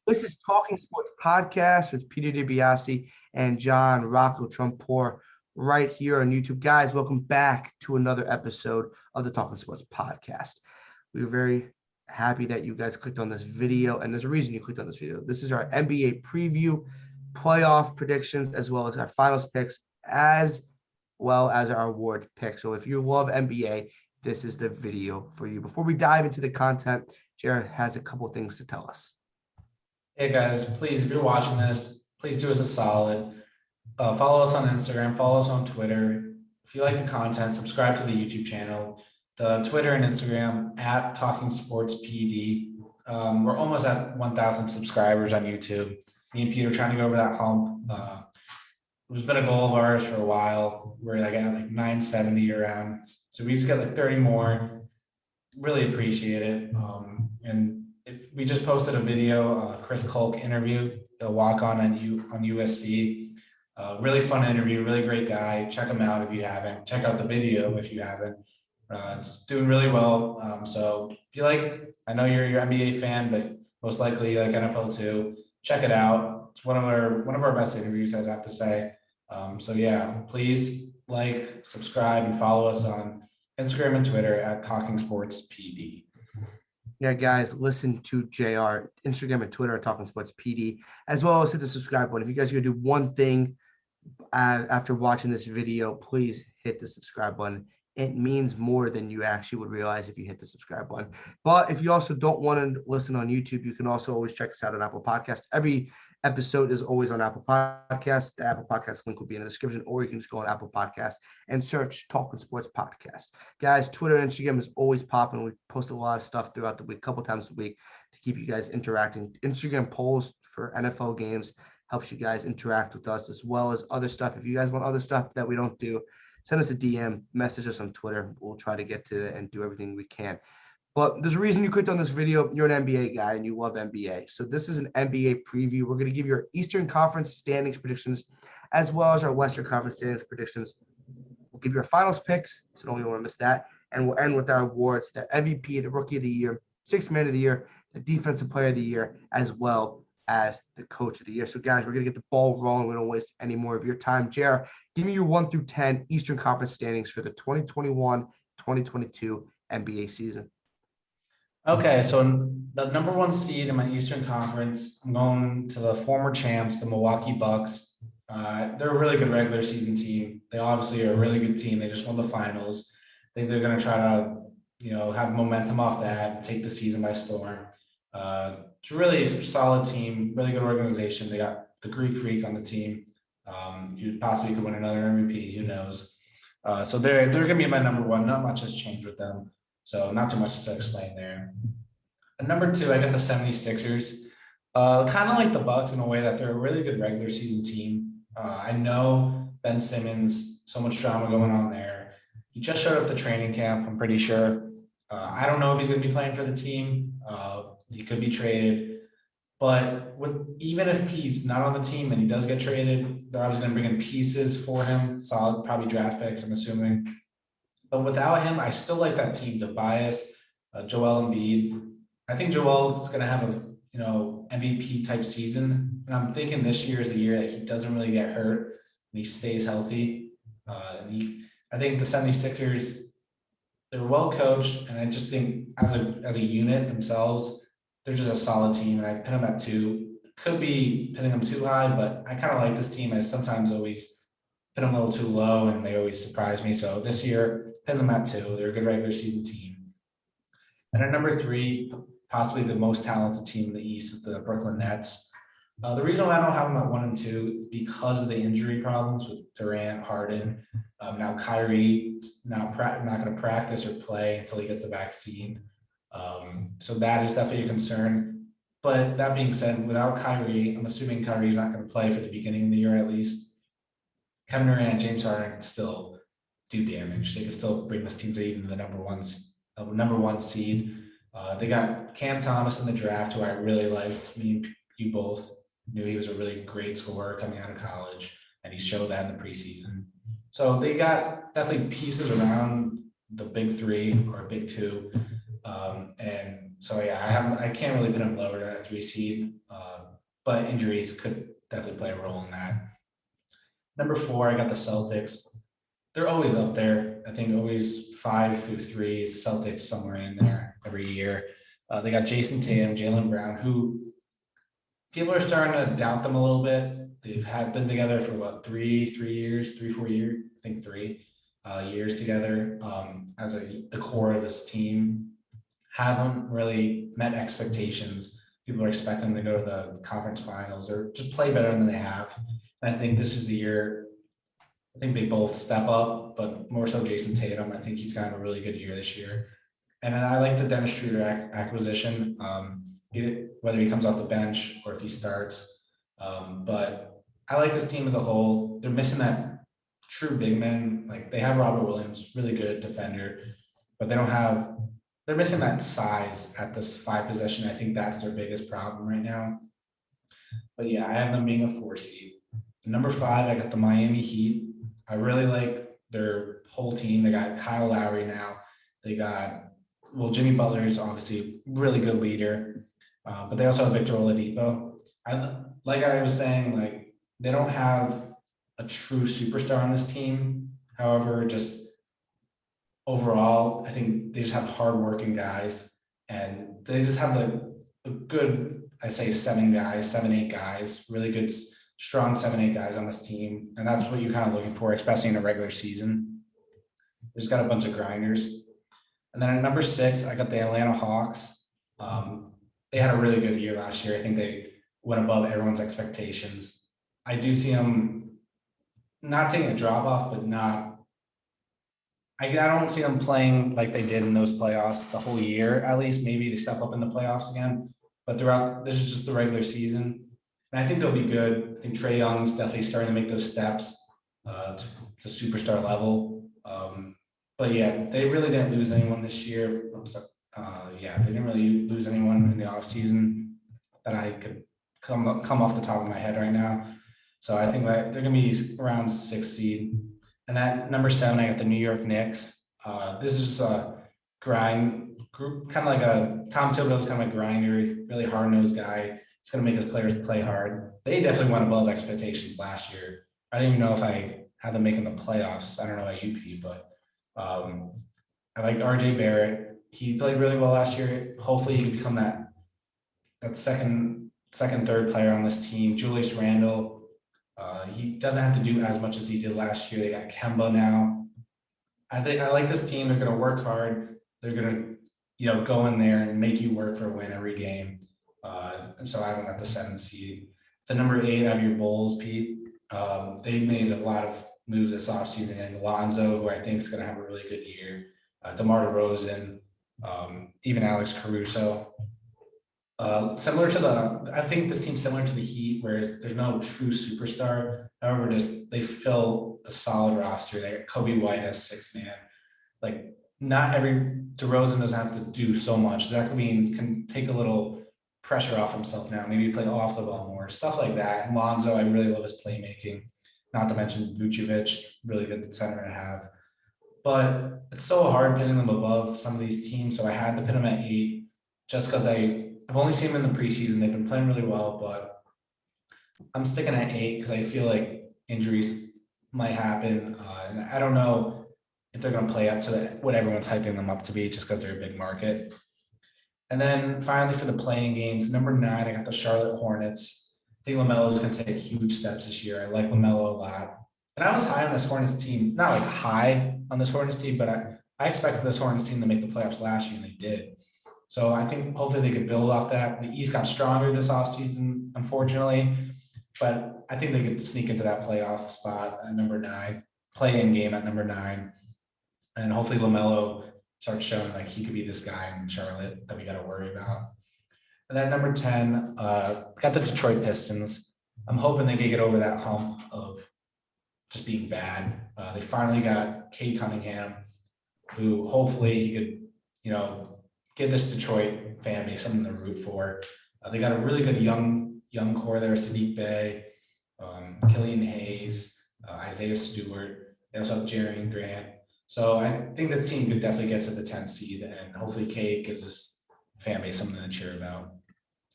This is Talking Sports Podcast with Peter DiBiasi and John Rocco Trumpbour right here on YouTube. Guys, welcome back to another episode of the Talking Sports Podcast. We're very happy that you guys clicked on this video, and there's a reason you clicked on this video. This is our NBA preview, playoff predictions, as well as our finals picks, as well as our award picks. So if you love NBA, this is the video for you. Before we dive into the content, Jared has a couple things to tell us. Hey guys, please, if you're watching this, please do us a solid. Follow us on Instagram, follow us on Twitter. If you like the content, subscribe to the YouTube channel, the Twitter and Instagram at Talking Sports PD. We're almost at 1,000 subscribers on YouTube. Me and Peter are trying to get over that hump. It's been a goal of ours for a while. We're at 970 around. So we just got 30 more. Really appreciate it. And we just posted a video, Chris Kolk interview, a walk-on on USC. Really fun interview, really great guy. Check him out if you haven't. Check out the video if you haven't. It's doing really well. So if you I know you're your NBA fan, but most likely you like NFL too. Check it out. It's one of our best interviews, I'd have to say. So yeah, please subscribe, and follow us on Instagram and Twitter at Talking Sports PD. Yeah, guys, listen to JR, Instagram and Twitter, Talking Sports PD, as well as hit the subscribe button. If you guys are going to do one thing after watching this video, please hit the subscribe button. It means more than you actually would realize if you hit the subscribe button. But if you also don't want to listen on YouTube, you can also always check us out on Apple Podcast. Every episode is always on Apple Podcast. The Apple Podcast link will be in the description, or you can just go on Apple Podcast and search Talking Sports Podcast. Guys, Twitter and Instagram is always popping. We post a lot of stuff throughout the week, a couple times a week, to keep you guys interacting. Instagram polls for NFL games helps you guys interact with us, as well as other stuff. If you guys want other stuff that we don't do, send us a DM, message us on Twitter. We'll try to get to it and do everything we can. But there's a reason you clicked on this video. You're an NBA guy and you love NBA. So this is an NBA preview. We're going to give you our Eastern Conference standings predictions, as well as our Western Conference standings predictions. We'll give you our finals picks, so don't want to miss that. And we'll end with our awards: the MVP, the Rookie of the Year, Sixth Man of the Year, the Defensive Player of the Year, as well as the Coach of the Year. So guys, we're going to get the ball rolling. We don't waste any more of your time. JR, give me your 1 through 10 Eastern Conference standings for the 2021-2022 NBA season. Okay, so the number one seed in my Eastern Conference, I'm going to the former champs, the Milwaukee Bucks. They're a really good regular season team. They obviously are a really good team. They just won the finals. I think they're going to try to, have momentum off that and take the season by storm. It's really a solid team, really good organization. They got the Greek Freak on the team. Who possibly could win another MVP. Who knows? So they're going to be my number one. Not much has changed with them. So not too much to explain there. At number two, I got the 76ers. Kind of like the Bucks in a way that they're a really good regular season team. I know Ben Simmons, so much drama going on there. He just showed up to training camp, I'm pretty sure. I don't know if he's going to be playing for the team. He could be traded. But even if he's not on the team and he does get traded, they're obviously going to bring in pieces for him, solid, probably draft picks, I'm assuming. But without him, I still like that team. DiBiasi, Joel Embiid. I think Joel is going to have a MVP type season, and I'm thinking this year is the year that he doesn't really get hurt and he stays healthy. I think the 76ers, they're well coached, and I just think as a unit themselves, they're just a solid team. And I put them at 2. Could be putting them too high, but I kind of like this team. I sometimes always put them a little too low, and they always surprise me. So this year, pin them at 2. They're a good regular season team. And at number 3, possibly the most talented team in the East is the Brooklyn Nets. The reason why I don't have them at 1 and 2 is because of the injury problems with Durant, Harden. Now Kyrie not going to practice or play until he gets a vaccine. So that is definitely a concern. But that being said, without Kyrie, I'm assuming Kyrie's not going to play for the beginning of the year at least. Kevin Durant and James Harden can still do damage. They can still bring this team to even the number one seed. They got Cam Thomas in the draft, who I really liked. Me and you both knew he was a really great scorer coming out of college, and he showed that in the preseason. So they got definitely pieces around the big 3 or big 2. And so, yeah, I can't really put him lower to a 3 seed, but injuries could definitely play a role in that. Number 4, I got the Celtics. They're always up there. I think always 5 through 3, Celtics somewhere in there every year. They got Jason Tatum, Jaylen Brown, who people are starting to doubt them a little bit. They've been together for what, 4 years, I think 3 years together as the core of this team. Haven't really met expectations. People are expecting them to go to the conference finals or just play better than they have. And I think this is the year. I think they both step up, but more so Jason Tatum. I think he's going to have a really good year this year. And I like the Dennis Schroeder acquisition, whether he comes off the bench or if he starts. But I like this team as a whole. They're missing that true big man. Like they have Robert Williams, really good defender, but they're missing that size at this 5 possession. I think that's their biggest problem right now. But yeah, I have them being a 4 seed. Number 5, I got the Miami Heat. I really like their whole team. They got Kyle Lowry now. They got, Jimmy Butler is obviously a really good leader, but they also have Victor Oladipo. Like I was saying, like they don't have a true superstar on this team. However, just overall, I think they just have hardworking guys, and they just have a good, I say 7, 8 guys, really good, strong 7, 8 guys on this team. And that's what you're kind of looking for, especially in a regular season. They just got a bunch of grinders. And then at number 6, I got the Atlanta Hawks. They had a really good year last year. I think they went above everyone's expectations. I do see them not taking a drop off, but I don't see them playing like they did in those playoffs the whole year. At least maybe they step up in the playoffs again. But throughout, this is just the regular season. And I think they'll be good. I think Trae Young's definitely starting to make those steps to superstar level. But yeah, they really didn't lose anyone this year. They didn't really lose anyone in the offseason that I could come off the top of my head right now. So I think that they're going to be around 6 seed. And at number 7, I got the New York Knicks. This is just a grind group, kind of like a Tom Thibodeau's kind of a grinder, really hard-nosed guy. It's going to make his players play hard. They definitely went above expectations last year. I didn't even know if I had them making the playoffs. I don't know about UP, but I like RJ Barrett. He played really well last year. Hopefully he can become that second, third player on this team. Julius Randle. He doesn't have to do as much as he did last year. They got Kemba now. I like this team. They're going to work hard. They're going to, go in there and make you work for a win every game. And so I have them at the 7 seed. The number 8, I have your Bulls, Pete. They made a lot of moves this offseason. And Lonzo, who I think is going to have a really good year. DeMar DeRozan, even Alex Caruso. Similar to I think this team's similar to the Heat, whereas there's no true superstar. However, they fill a solid roster. They got Kobe White as 6th man. Like not every DeRozan doesn't have to do so much. Zach LaVine can take a little pressure off himself now. Maybe play off the ball more, stuff like that. And Lonzo, I really love his playmaking. Not to mention Vucevic, really good center to have. But it's so hard pitting them above some of these teams. So I had to put them at 8 just because I've only seen them in the preseason. They've been playing really well, but I'm sticking at 8 because I feel like injuries might happen. And I don't know if they're going to play up to what everyone's hyping them up to be just because they're a big market. And then finally for the playing games, number 9, I got the Charlotte Hornets. I think LaMelo's going to take huge steps this year. I like LaMelo a lot. And I was high on this Hornets team, not like high on this Hornets team, but I expected this Hornets team to make the playoffs last year, and they did. So I think hopefully they could build off that. The East got stronger this offseason, unfortunately, but I think they could sneak into that playoff spot at number 9, play-in game at number 9. And hopefully LaMelo starts showing like he could be this guy in Charlotte that we got to worry about. And then number 10, got the Detroit Pistons. I'm hoping they can get over that hump of just being bad. They finally got Cade Cunningham, who hopefully he could, give this Detroit fan base something to root for. They got a really good young core there: Sadiq Bey, Killian Hayes, Isaiah Stewart. They also have Jerry Grant. So I think this team could definitely get to the 10th seed, and hopefully Kate gives this fan base something to cheer about.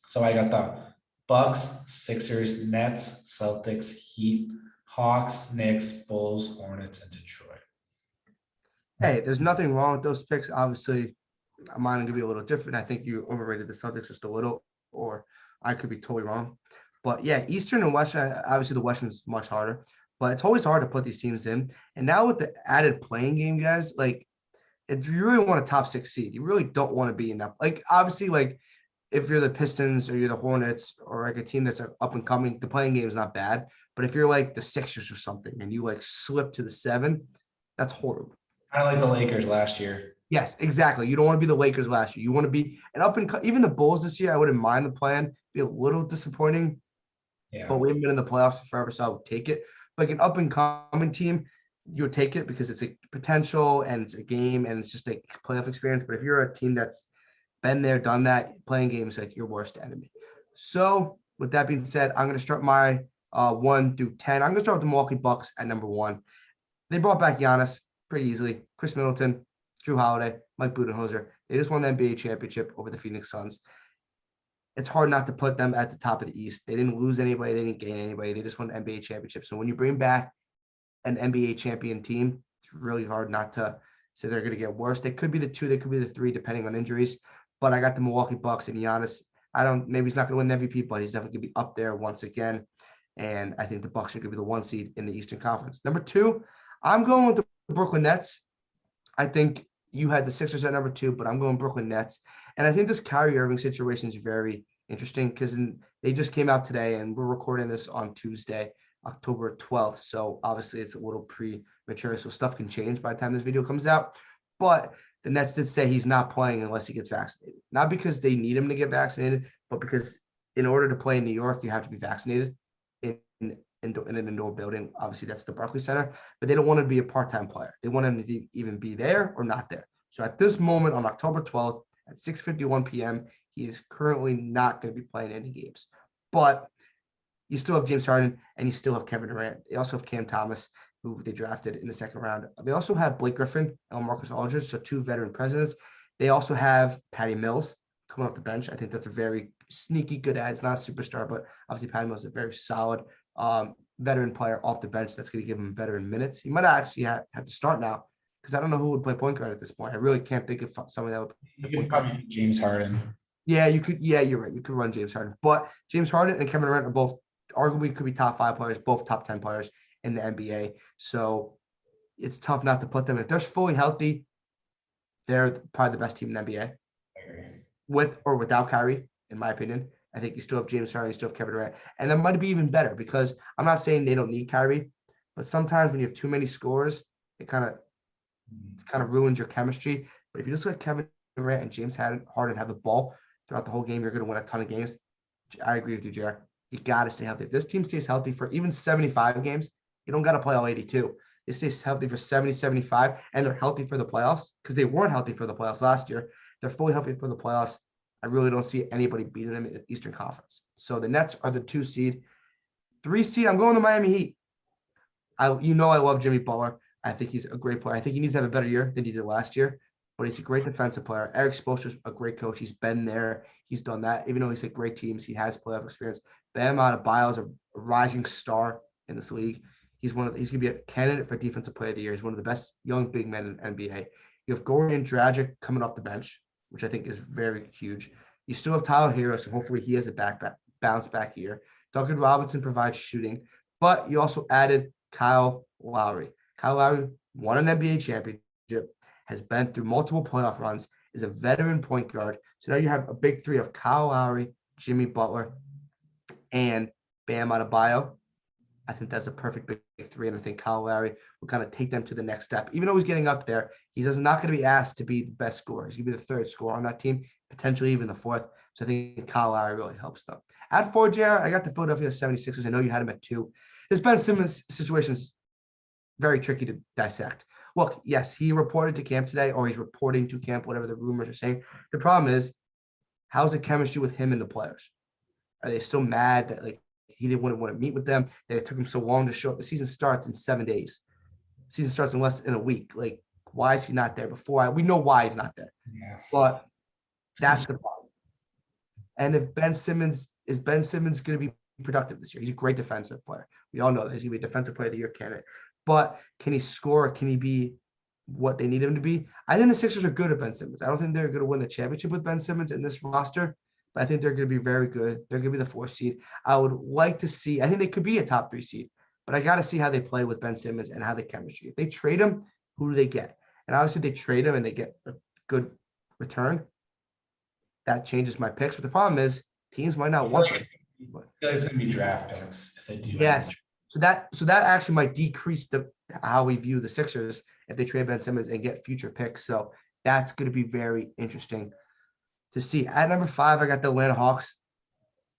So I got the Bucks, Sixers, Nets, Celtics, Heat, Hawks, Knicks, Bulls, Hornets, and Detroit. Hey, there's nothing wrong with those picks. Obviously, mine gonna be a little different. I think you overrated the Celtics just a little, or I could be totally wrong. But yeah, Eastern and Western, obviously the Western is much harder, but it's always hard to put these teams in. And now with the added playing game, guys, like if you really want a top 6 seed, you really don't want to be in that. Like obviously, like if you're the Pistons or you're the Hornets or like a team that's up and coming, the playing game is not bad. But if you're like the Sixers or something and you like slip to the 7, that's horrible. Kind of like the Lakers last year. Yes, exactly. You don't want to be the Lakers last year. You want to be an up and even the Bulls this year. I wouldn't mind the plan. Be a little disappointing, Yeah. but we haven't been in the playoffs forever, so I would take it. Like an up and coming team, you would take it because it's a potential and it's a game and it's just a playoff experience. But if you're a team that's been there, done that, playing games like your worst enemy. So with that being said, I'm going to start my 1 through 10. I'm going to start with the Milwaukee Bucks at number 1. They brought back Giannis pretty easily. Chris Middleton, Drew Holiday, Mike Budenholzer. They just won the NBA championship over the Phoenix Suns. It's hard not to put them at the top of the East. They didn't lose anybody. They didn't gain anybody. They just won the NBA championship. So when you bring back an NBA champion team, it's really hard not to say they're going to get worse. They could be the 2, they could be the 3, depending on injuries. But I got the Milwaukee Bucks and Giannis. Maybe he's not going to win the MVP, but he's definitely going to be up there once again. And I think the Bucks are going to be the 1 seed in the Eastern Conference. Number 2, I'm going with the Brooklyn Nets. I think you had the Sixers at number 2, but I'm going Brooklyn Nets. And I think this Kyrie Irving situation is very interesting because they just came out today and we're recording this on Tuesday, October 12th. So obviously it's a little premature. So stuff can change by the time this video comes out. But the Nets did say he's not playing unless he gets vaccinated. Not because they need him to get vaccinated, but because in order to play in New York, you have to be vaccinated in an indoor building. Obviously, that's the Barclays Center, but they don't want him to be a part-time player. They want him to even be there or not there. So at this moment on October 12th at 6:51 p.m., he is currently not going to be playing any games. But you still have James Harden and you still have Kevin Durant. They also have Cam Thomas, who they drafted in the second round. They also have Blake Griffin and Marcus Aldridge, so 2 veteran presidents. They also have Patty Mills coming off the bench. I think that's a very sneaky good ad. It's not a superstar, but obviously Patty Mills is a very solid veteran player off the bench that's going to give him veteran minutes. He might actually have to start now because I don't know who would play point guard at this point. I really can't think of somebody that would. You could probably James Harden. Yeah, you could. Yeah, you're right. You could run James Harden, but James Harden and Kevin Durant are both arguably could be top 5 players, both top 10 players in the NBA. So it's tough not to put them. If they're fully healthy, they're probably the best team in the NBA. With or without Kyrie, in my opinion. I think you still have James Harden, you still have Kevin Durant. And that might be even better because I'm not saying they don't need Kyrie, but sometimes when you have too many scores, it kind of ruins your chemistry. But if you just let Kevin Durant and James Harden have the ball throughout the whole game, you're going to win a ton of games. I agree with you, Jared. You got to stay healthy. If this team stays healthy for even 75 games, you don't got to play all 82. They stay healthy for 70, 75, and they're healthy for the playoffs because they weren't healthy for the playoffs last year. They're fully healthy for the playoffs. I really don't see anybody beating them in the Eastern Conference. So the Nets are the 2 seed. 3 seed, I'm going to Miami Heat. I love Jimmy Butler. I think he's a great player. I think he needs to have a better year than he did last year, but he's a great defensive player. Eric Spoelstra's a great coach. He's been there. He's done that. Even though he's at great teams, he has playoff experience. Bam Adebayo is a rising star in this league. He's going to be a candidate for Defensive Player of the Year. He's one of the best young big men in NBA. You have Goran Dragic coming off the bench, which I think is very huge. You still have Tyler Hero, so hopefully he has a bounce back year. Duncan Robinson provides shooting, but you also added Kyle Lowry. Kyle Lowry won an NBA championship, has been through multiple playoff runs, is a veteran point guard. So now you have a big 3 of Kyle Lowry, Jimmy Butler, and Bam Adebayo. I think that's a perfect big 3, and I think Kyle Lowry will kind of take them to the next step. Even though he's getting up there, he's not going to be asked to be the best scorer. He's going to be the 3rd scorer on that team, potentially even the 4th. So I think Kyle Lowry really helps them. At 4, JR, I got the Philadelphia 76ers. I know you had him at 2. This Ben Simmons situation is very tricky to dissect. Look, yes, he reported to camp today, or he's reporting to camp, whatever the rumors are saying. The problem is, how's the chemistry with him and the players? Are they still mad that he didn't want to meet with them? That it took him so long to show up. The season starts in 7 days. The season starts in less than a week. Why is he not there? We know why he's not there, Yeah. but that's the problem. And if Ben Simmons going to be productive this year? He's a great defensive player. We all know that he's going to be a defensive player of the year candidate. But can he score? Can he be what they need him to be? I think the Sixers are good at Ben Simmons. I don't think they're going to win the championship with Ben Simmons in this roster, but I think they're going to be very good. They're going to be the 4th seed. I would like to see. I think they could be a top 3 seed, but I got to see how they play with Ben Simmons and how they chemistry. If they trade him, who do they get? And obviously, they trade him and they get a good return. That changes my picks. But the problem is, teams might not want it. I feel like it's going to be draft picks if they do. Yes. So that actually might decrease how we view the Sixers if they trade Ben Simmons and get future picks. So that's going to be very interesting to see. At number 5, I got the Atlanta Hawks.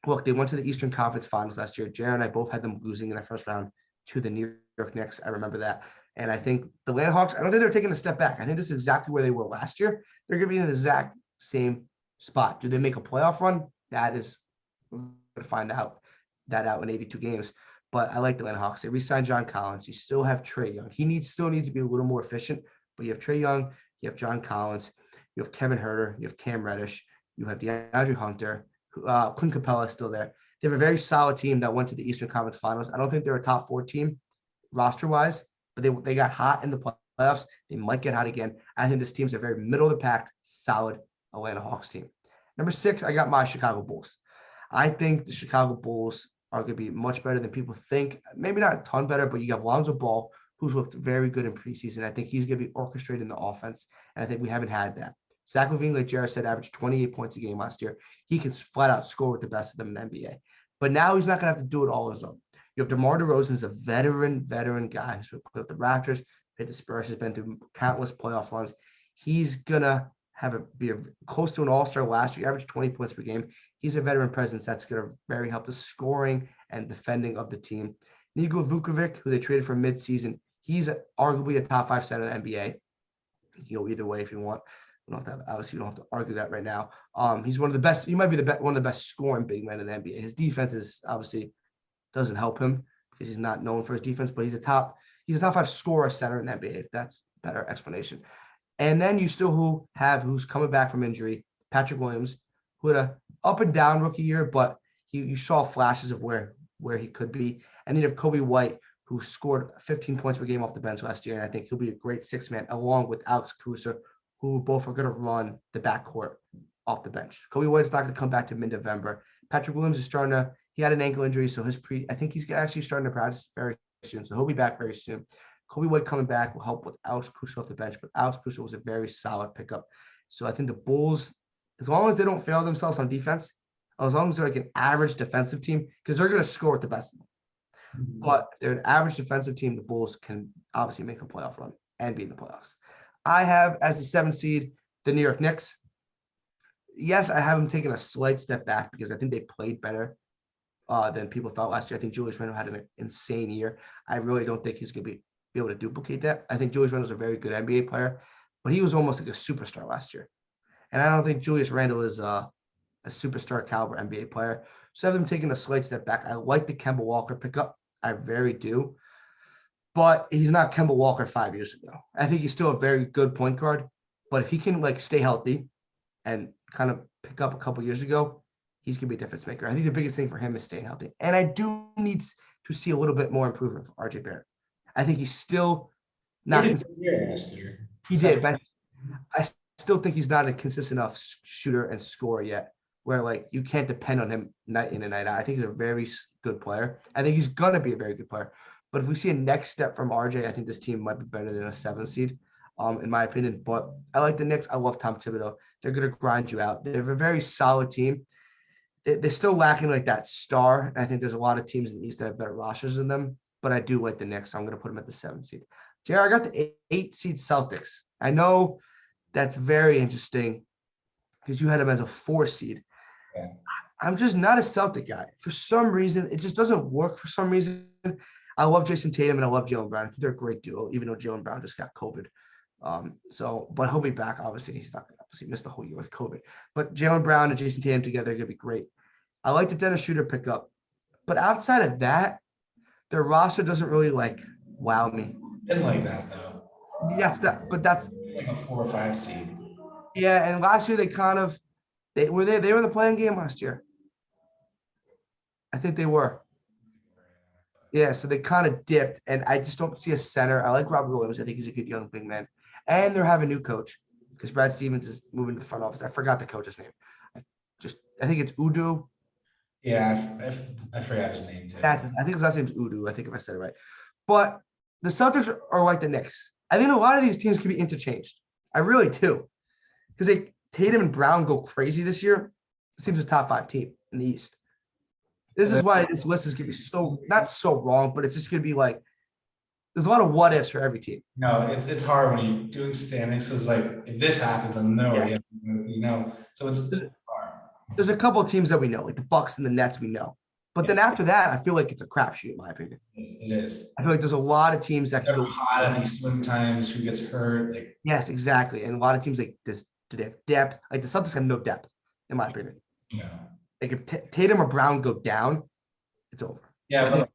Look, they went to the Eastern Conference Finals last year. Jared and I both had them losing in the first round to the New York Knicks. I remember that. And I think the Atlanta Hawks, I don't think they're taking a step back. I think this is exactly where they were last year. They're going to be in the exact same spot. Do they make a playoff run? That is, we're going to find out in 82 games. But I like the Atlanta Hawks. They re-signed John Collins. You still have Trae Young. He still needs to be a little more efficient. But you have Trae Young, you have John Collins, you have Kevin Huerter, you have Cam Reddish, you have DeAndre Hunter, Clint Capella is still there. They have a very solid team that went to the Eastern Conference Finals. I don't think they're a top 4 team roster-wise, but they got hot in the playoffs. They might get hot again. I think this team's a very middle of the pack, solid Atlanta Hawks team. Number 6, I got my Chicago Bulls. I think the Chicago Bulls are going to be much better than people think. Maybe not a ton better, but you have Lonzo Ball, who's looked very good in preseason. I think he's going to be orchestrating the offense, and I think we haven't had that. Zach LaVine, like Jared said, averaged 28 points a game last year. He can flat out score with the best of them in the NBA. But now he's not going to have to do it all on his own. You have DeMar DeRozan, who's a veteran guy who's been put up the Raptors, hit the Spurs, has been through countless playoff runs. He's going to be close to an all-star last year, averaged 20 points per game. He's a veteran presence that's going to very help the scoring and defending of the team. Nikola Vucevic, who they traded for midseason, he's arguably a top 5 center in the NBA. You can go either way if you want. Obviously, you don't have to argue that right now. He's one of the best. He might be one of the best scoring big men in the NBA. His defense is obviously doesn't help him because he's not known for his defense, but he's a top 5 scorer center in the NBA, if that's a better explanation. And then you still who's coming back from injury, Patrick Williams, who had a up and down rookie year, but you saw flashes of where he could be. And then you have Kobe White, who scored 15 points per game off the bench last year, and I think he'll be a great 6-man along with Alex Caruso, who both are going to run the backcourt off the bench. Kobe White's not going to come back to mid-November. Patrick Williams is he had an ankle injury, so I think he's actually starting to practice very soon, so he'll be back very soon. Kobe White coming back will help with Alex Caruso off the bench, but Alex Caruso was a very solid pickup. So I think the Bulls, as long as they don't fail themselves on defense, as long as they're like an average defensive team, because they're going to score with the best of them. But if they're an average defensive team, the Bulls can obviously make a playoff run and be in the playoffs. I have as the 7th seed the New York Knicks. Yes, I have them taking a slight step back because I think they played better than people thought last year. I think Julius Randle had an insane year. I really don't think he's going to be able to duplicate that. I think Julius Randle's a very good NBA player, but he was almost like a superstar last year. And I don't think Julius Randle is a superstar caliber NBA player. So I have them taking a slight step back. I like the Kemba Walker pickup. I very do. But he's not Kemba Walker 5 years ago. I think he's still a very good point guard. But if he can stay healthy and kind of pick up a couple years ago, he's going to be a difference maker. I think the biggest thing for him is staying healthy. And I do need to see a little bit more improvement from RJ Barrett. I think he's still not. He did, but I still think he's not a consistent enough shooter and scorer yet, where you can't depend on him night in and night out. I think he's a very good player. I think he's going to be a very good player. But if we see a next step from RJ, I think this team might be better than a 7th seed, in my opinion. But I like the Knicks. I love Tom Thibodeau. They're going to grind you out. They have a very solid team. They're still lacking that star. And I think there's a lot of teams in the East that have better rosters than them. But I do like the Knicks, so I'm going to put them at the 7th seed. JR, I got the 8th seed Celtics. I know that's very interesting because you had them as a 4 seed. Yeah. I'm just not a Celtic guy. For some reason, it just doesn't work for some reason. I love Jason Tatum and I love Jaylen Brown. I think they're a great duo, even though Jaylen Brown just got COVID. But he'll be back. Obviously, he's not going to missed the whole year with COVID. But Jaylen Brown and Jason Tatum together are going to be great. I like the Dennis Schroeder pickup. But outside of that, their roster doesn't really wow me. Didn't like that though. yes, but that's like a 4 or 5 seed. yeah. And last year they were there. They were in the playing game last year. I think they were. Yeah, so they kind of dipped, and I just don't see a center. I like Robert Williams. I think he's a good young big man, and they're having a new coach because Brad Stevens is moving to the front office. I forgot the coach's name. I think it's Udo. Yeah, I forgot his name too. I think his last name's Udo. I think if I said it right. But the Celtics are like the Knicks. I think a lot of these teams can be interchanged. I really do. Because Tatum and Brown go crazy this year. This team's a top 5 team in the East. This is why this list is going to be so, not so wrong, but it's just going to be like, there's a lot of what ifs for every team. No, it's hard when you're doing standings. It's like, if this happens, I know, so it's hard. There's a couple of teams that we know, like the Bucks and the Nets we know. But then after that, I feel like it's a crapshoot, in my opinion. It is. I feel like there's a lot of teams that They're can go hot at these swim times. Who gets hurt? Like, yes, exactly. And a lot of teams like this, do they have depth? Like the Celtics have no depth, in my opinion. Like if Tatum or Brown go down, it's over. Yeah, but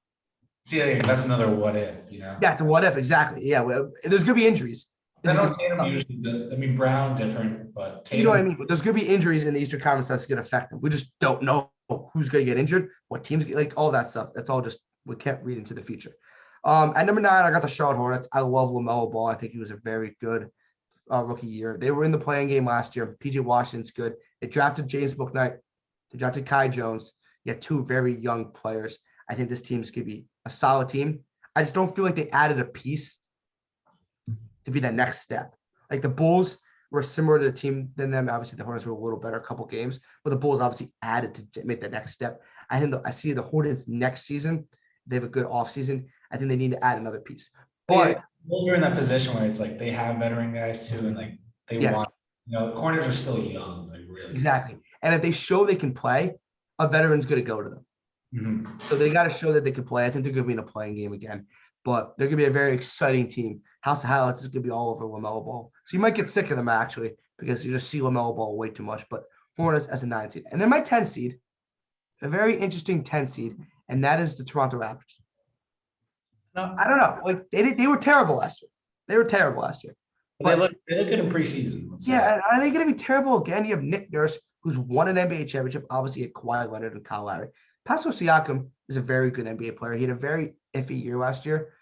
see, that's another what if, Yeah, it's a what if, exactly. Yeah, well, there's gonna be injuries. Tatum usually does. I mean, Brown different, but Tatum, you know what I mean? But there's gonna be injuries in the Eastern Conference that's gonna affect them. We just don't know who's gonna get injured, what teams like all that stuff. That's all just we can't read into the future. At number 9, I got the Charlotte Hornets. I love LaMelo Ball. I think he was a very good rookie year. They were in the playing game last year. PJ Washington's good. They drafted James Bouknight. They drafted Kai Jones. You had 2 very young players. I think this team's going to be a solid team. I just don't feel like they added a piece to be that next step. Like the Bulls were similar to the team than them. Obviously, the Hornets were a little better a couple games, but the Bulls obviously added to make that next step. I see the Hornets next season. They have a good offseason. I think they need to add another piece. But Bulls are in that position where it's like they have veteran guys too, and like they want, the corners are still young, like really. Exactly. And if they show they can play, a veteran's going to go to them. Mm-hmm. So they got to show that they can play. I think they're going to be in a playing game again, but they're going to be a very exciting team. House of Highlights is going to be all over LaMelo Ball. So you might get sick of them actually because you just see LaMelo Ball way too much. But Hornets as a 9 seed, and then my 10 seed, a very interesting 10 seed, and that is the Toronto Raptors. No, I don't know. Like they were terrible last year. They were terrible last year. But they look good in preseason. Yeah, and are they going to be terrible again? You have Nick Nurse, who's won an NBA championship, obviously at Kawhi Leonard and Kyle Lowry. Pascal Siakam is a very good NBA player. He had a very iffy year last year.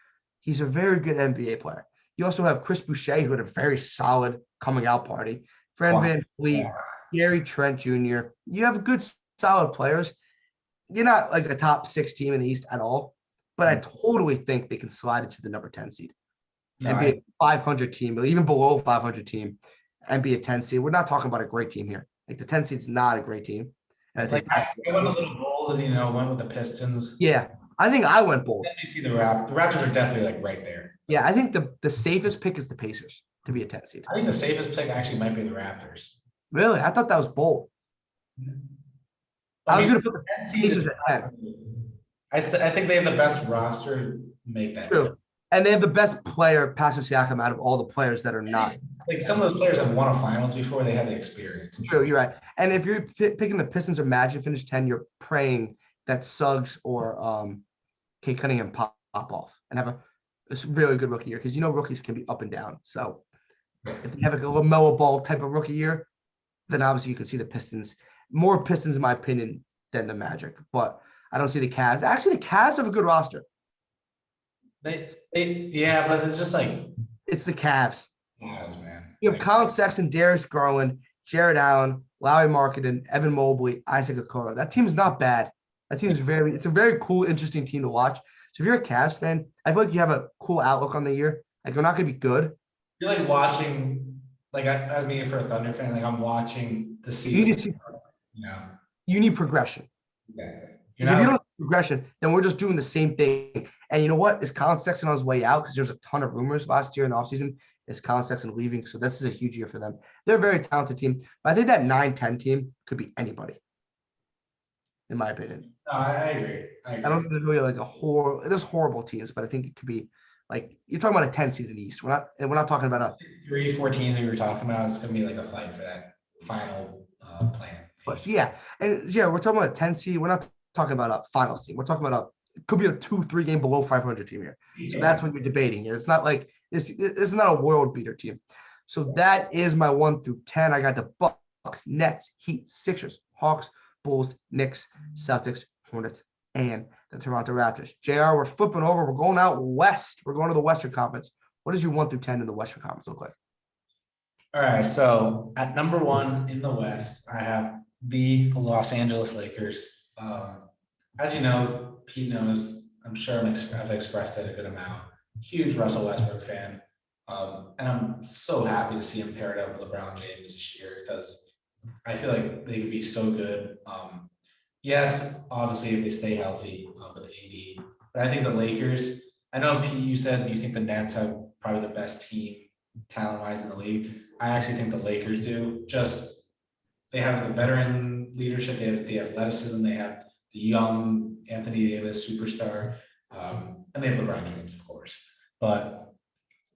He's a very good NBA player. You also have Chris Boucher, who had a very solid coming out party. Fred Van Fleet, Gary Trent Jr. You have good, solid players. You're not like a top 6 team in the East at all, but I totally think they can slide into the number 10 seed and be a 500 team, or even below 500 team, and be a 10 seed. We're not talking about a great team here. Like the 10 seed's not a great team. And I went a little bold and went with the Pistons. Yeah, I think I went bold. You see the Raptors are definitely like right there. Yeah, I think the safest pick is the Pacers to be a 10 seed. I think the safest pick actually might be the Raptors. Really? I thought that was bold. I was going to put the Pacers at 10. I think they have the best roster to make that. True. And they have the best player, Pascal Siakam, out of all the players that are not. Like some of those players have won a finals before. They have the experience. True, you're right. And if you're picking the Pistons or Magic finish 10, you're praying that Suggs or Kate Cunningham pop off and have a really good rookie year, because rookies can be up and down. So if you have like a LaMelo Ball type of rookie year, then obviously you can see the Pistons. More Pistons, in my opinion, than the Magic. But I don't see the Cavs. Actually, the Cavs have a good roster. But it's just like it's the Cavs. Cavs, man. You have Colin Sexton, Darius Garland, Jared Allen, Lowry Markkanen, Evan Mobley, Isaac Okoro. That team is not bad. That team is it's a very cool, interesting team to watch. So if you're a Cavs fan, I feel like you have a cool outlook on the year. Like, they're not going to be good. You're like watching, like as me for a Thunder fan, like I'm watching the season. You need progression. Exactly. If you don't have progression, then we're just doing the same thing. And you know what? Is Colin Sexton on his way out? Because there's a ton of rumors last year in the offseason. Is Colin Sexton leaving? So this is a huge year for them. They're a very talented team. But I think that 9-10 team could be anybody, in my opinion. No, I agree. I don't think there's really like there's horrible teams, but I think it could be like, you're talking about a 10 seed in the East. We're not talking about a 3-4 teams that we were talking about. It's going to be like a fight for that final plan. But yeah. And yeah, we're talking about a 10 seed. We're not talking about a finals team. We're talking about it could be a 2-3 game below 500 team here. So that's what you're debating here. It's not like This is not a world beater team. So that is my 1 through 10. I got the Bucks, Nets, Heat, Sixers, Hawks, Bulls, Knicks, Celtics, Hornets, and the Toronto Raptors. JR, we're flipping over. We're going out west. We're going to the Western Conference. What does your 1 through 10 in the Western Conference look like? All right, so at number 1 in the West, I have the Los Angeles Lakers. As you know, Pete knows, I'm sure I've expressed it a good amount. Huge Russell Westbrook fan. And I'm so happy to see him paired up with LeBron James this year because I feel like they could be so good. Yes, obviously if they stay healthy with AD, but I think the Lakers, I know Pete, you said you think the Nets have probably the best team talent-wise in the league. I actually think the Lakers do. Just they have the veteran leadership, they have the athleticism, they have the young Anthony Davis superstar, and they have LeBron James, of course. But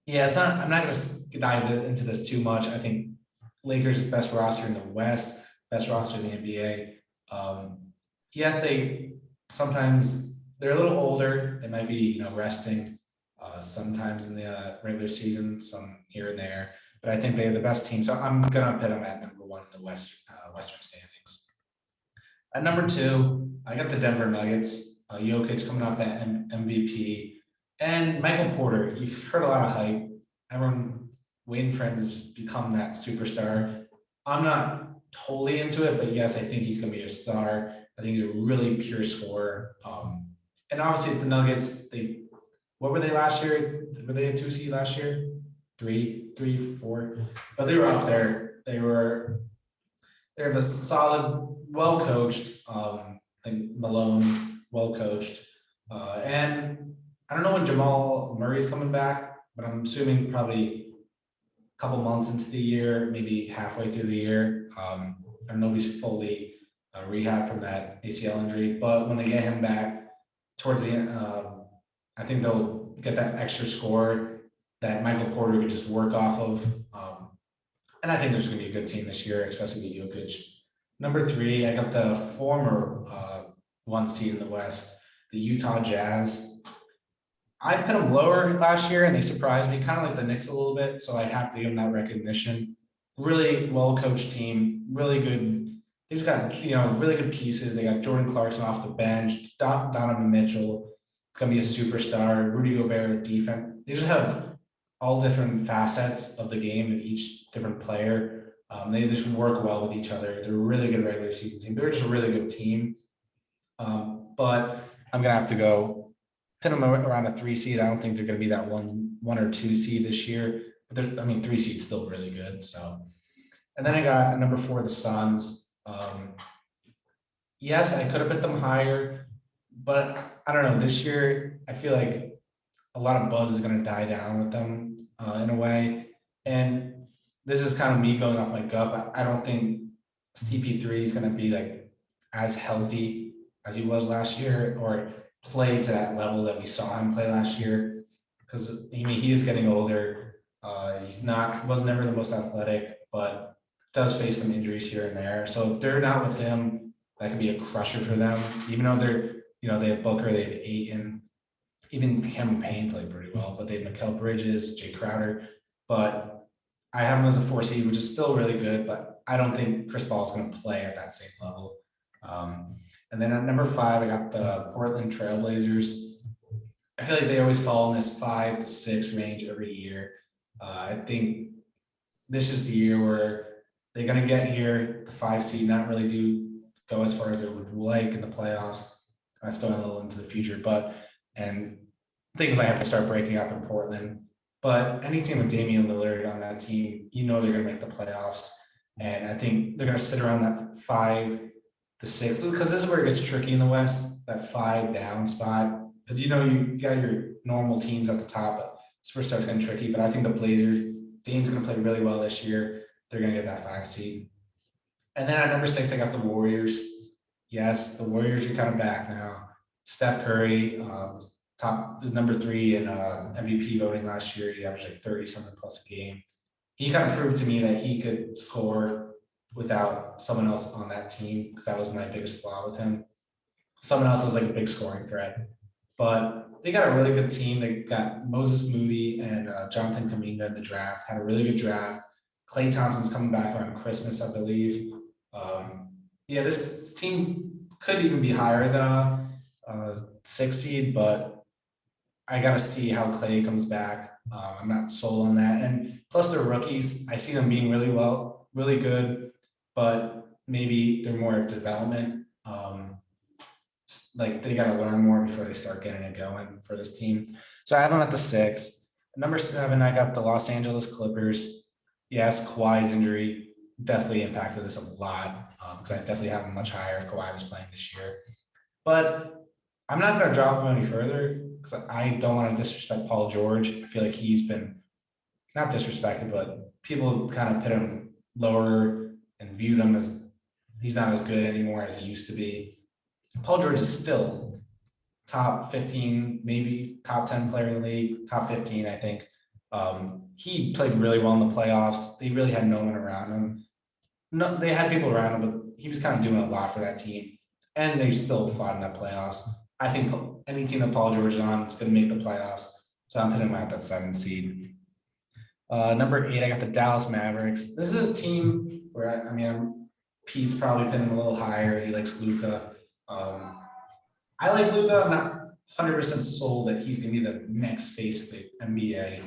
yeah, I'm not going to dive into this too much. I think Lakers is best roster in the West, best roster in the NBA. Yes, they're a little older. They might be, resting sometimes in the regular season, some here and there. But I think they have the best team. So I'm going to put them at number 1 in the Western standings. At number 2, I got the Denver Nuggets. Jokic coming off that MVP. And Michael Porter, you've heard a lot of hype. Everyone waiting for him to just become that superstar. I'm not totally into it, but yes, I think he's going to be a star. I think he's a really pure scorer. And obviously the Nuggets, what were they last year? Were they a 2 seed last year? 3, 4, but they were up there. They're a solid, well-coached, Malone, well-coached. And I don't know when Jamal Murray is coming back, but I'm assuming probably a couple months into the year, maybe halfway through the year. I don't know if he's fully rehab from that ACL injury, but when they get him back towards the end, I think they'll get that extra score that Michael Porter could just work off of. And I think there's going to be a good team this year, especially with Jokic. Number 3, I got the former 1 seed in the West, the Utah Jazz. I put them lower last year and they surprised me, kind of like the Knicks a little bit. So I have to give them that recognition. Really well-coached team, really good. They just got, really good pieces. They got Jordan Clarkson off the bench, Donovan Mitchell. It's going to be a superstar. Rudy Gobert defense. They just have all different facets of the game and each different player. They just work well with each other. They're a really good regular season team. They're just a really good team. But I'm going to have to go pin them around a 3 seed. I don't think they're going to be that one or 2 seed this year. But 3 seed's still really good. So, and then I got number 4, the Suns. Yes, I could have put them higher, but I don't know. This year, I feel like a lot of buzz is going to die down with them in a way. And this is kind of me going off my gut, but I don't think CP3 is going to be like as healthy as he was last year or play to that level that we saw him play last year. Because he is getting older. Wasn't never the most athletic, but does face some injuries here and there. So if they're not with him, that could be a crusher for them. Even though they have Booker, they have Ayton, even Cameron Payne played pretty well, but they have Mikal Bridges, Jay Crowder. But I have him as a 4 seed, which is still really good, but I don't think Chris Paul is going to play at that same level. And then at number 5, I got the Portland Trailblazers. I feel like they always fall in this 5 to 6 range every year. I think this is the year where they're going to get here, the 5 seed, not really go as far as they would like in the playoffs. That's going a little into the future, and things might have to start breaking up in Portland. But any team with Damian Lillard on that team, they're going to make the playoffs. And I think they're going to sit around that 5 to 6, because this is where it gets tricky in the West, that 5 down spot. Because you got your normal teams at the top, but this first starts getting tricky. But I think the Blazers, Dame's going to play really well this year. They're going to get that 5 seed. And then at number 6, I got the Warriors. Yes, the Warriors are kind of back now. Steph Curry, number 3 in MVP voting last year. He averaged like 30-something plus a game. He kind of proved to me that he could score without someone else on that team, because that was my biggest flaw with him. Someone else is like a big scoring threat. but they got a really good team. They got Moses Moody and Jonathan Kuminga in the draft. Had a really good draft. Klay Thompson's coming back around Christmas, I believe. Yeah, this team could even be higher than a 6 seed, but I got to see how Klay comes back. I'm not sold on that. And plus, they're rookies. I see them being really good, but maybe they're more of development. Like they got to learn more before they start getting it going for this team. So I have them at the 6. Number 7, I got the Los Angeles Clippers. Yes, Kawhi's injury definitely impacted this a lot because I definitely have them much higher if Kawhi was playing this year. But I'm not going to drop him any further because I don't want to disrespect Paul George. I feel like he's been not disrespected, but people kind of put him lower and viewed him as he's not as good anymore as he used to be. Paul George is still top 15, maybe top 10 player in the league, top 15, I think. He played really well in the playoffs. They really had no one around him. No, they had people around him, but he was kind of doing a lot for that team. And they still fought in that playoffs. I think any team that Paul George is on is going to make the playoffs. So I'm putting him at that 7 seed. Number 8, I got the Dallas Mavericks. This is a team where, Pete's probably putting him a little higher. He likes Luka. I like Luka. I'm not 100% sold that he's going to be the next face of the NBA.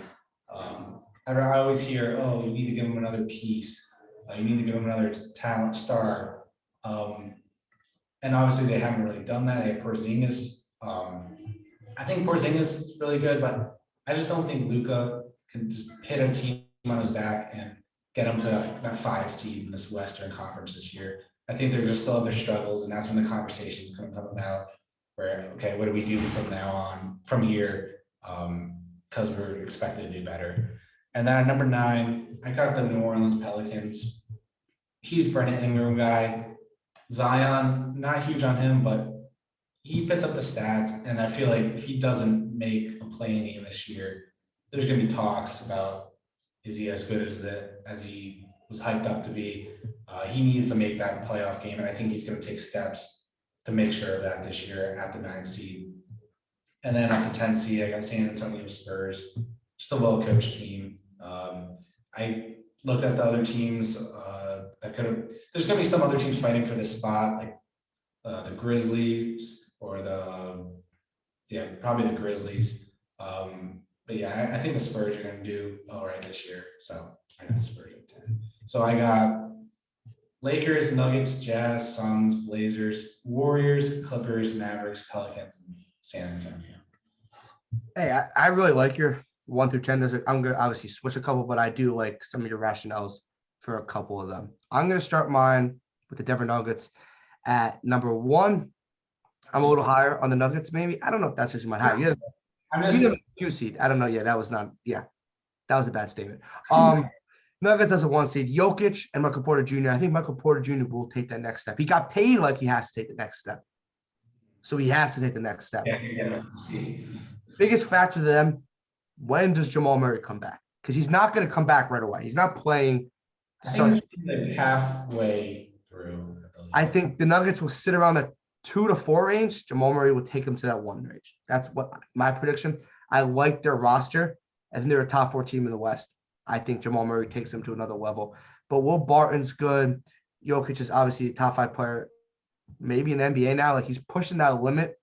I always hear, oh, you need to give him another piece. You need to give him another talent star. And obviously they haven't really done that. They have Porzingis. I think Porzingis is really good, but I just don't think Luka can just hit a team on his back and get them to that 5 seed in this Western Conference this year. I think they're going to still have their struggles, and that's when the conversation is going to come about where, okay, what do we do from here? Because we're expected to do better. And then at number 9, I got the New Orleans Pelicans. Huge Brandon Ingram guy. Zion, not huge on him, but he picks up the stats. And I feel like if he doesn't make a play-in game this year, there's going to be talks about, is he as good as he was hyped up to be? He needs to make that playoff game, and I think he's going to take steps to make sure of that this year at the 9 seed. And then at the 10 seed, I got San Antonio Spurs, just a well-coached team. I looked at the other teams that could have. There's going to be some other teams fighting for this spot, like the Grizzlies or probably the Grizzlies. But yeah, I think the Spurs are going to do all right this year. So I got the Spurs at 10. So I got Lakers, Nuggets, Jazz, Suns, Blazers, Warriors, Clippers, Mavericks, Pelicans, and San Antonio. Hey, I really like your 1 through 10. I'm going to obviously switch a couple, but I do like some of your rationales for a couple of them. I'm going to start mine with the Denver Nuggets at number 1. I'm a little higher on the Nuggets, maybe. I don't know if that's just my higher. Yeah, I'm just 2 seed. I don't know. Yeah, that was a bad statement. Nuggets as a 1 seed. Jokic and Michael Porter Jr. I think Michael Porter Jr. will take that next step. He got paid like he has to take the next step. So he has to take the next step. Yeah. Biggest factor to them, when does Jamal Murray come back? Because he's not going to come back right away. He's not playing. Like halfway through. I think the Nuggets will sit around the 2 to 4 range. Jamal Murray will take them to that 1 range. That's what my prediction. I like their roster. I think they're a top 4 team in the West. I think Jamal Murray takes them to another level. But Will Barton's good. Jokic is obviously a top 5 player, maybe in the NBA now. Like he's pushing that limit.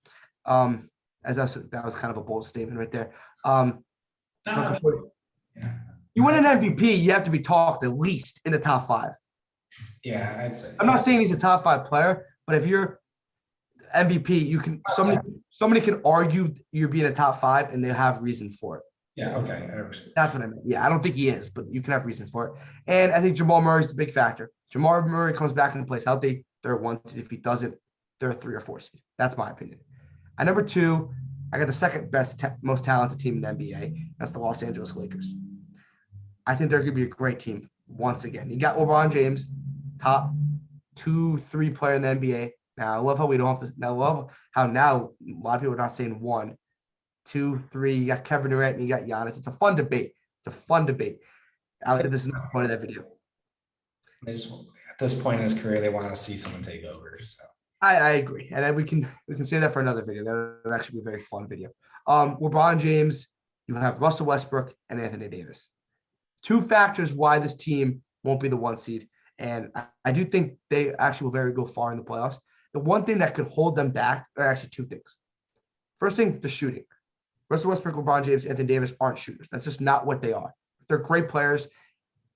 That was kind of a bold statement right there. You win an MVP, you have to be talked at least in the top 5. Yeah, I'd say. I'm not saying he's a top 5 player, but if you're MVP, you can somebody can argue you're being a top 5 and they have reason for it. Yeah, okay. That's what I mean. Yeah, I don't think he is, but you can have reason for it. And I think Jamal Murray is the big factor. Jamal Murray comes back into place healthy, they're 1 seed. If he doesn't, they're a 3 or 4 seed. That's my opinion. At number 2, I got the second best, most talented team in the NBA. That's the Los Angeles Lakers. I think they're going to be a great team once again. You got LeBron James, top 2-3 player in the NBA. Now, I love how we don't have to. I love how now a lot of people are not saying 1, 2, 3. You got Kevin Durant and you got Giannis. It's a fun debate. This is not the point of that video. They just, at this point in his career, they want to see someone take over. So I agree, and then we can say that for another video. That would actually be a very fun video. LeBron James, you have Russell Westbrook and Anthony Davis. Two factors why this team won't be the one seed, and I do think they actually will go far in the playoffs. The one thing that could hold them back are actually two things. First thing, the shooting. Russell Westbrook, LeBron James, Anthony Davis aren't shooters. That's just not what they are. They're great players,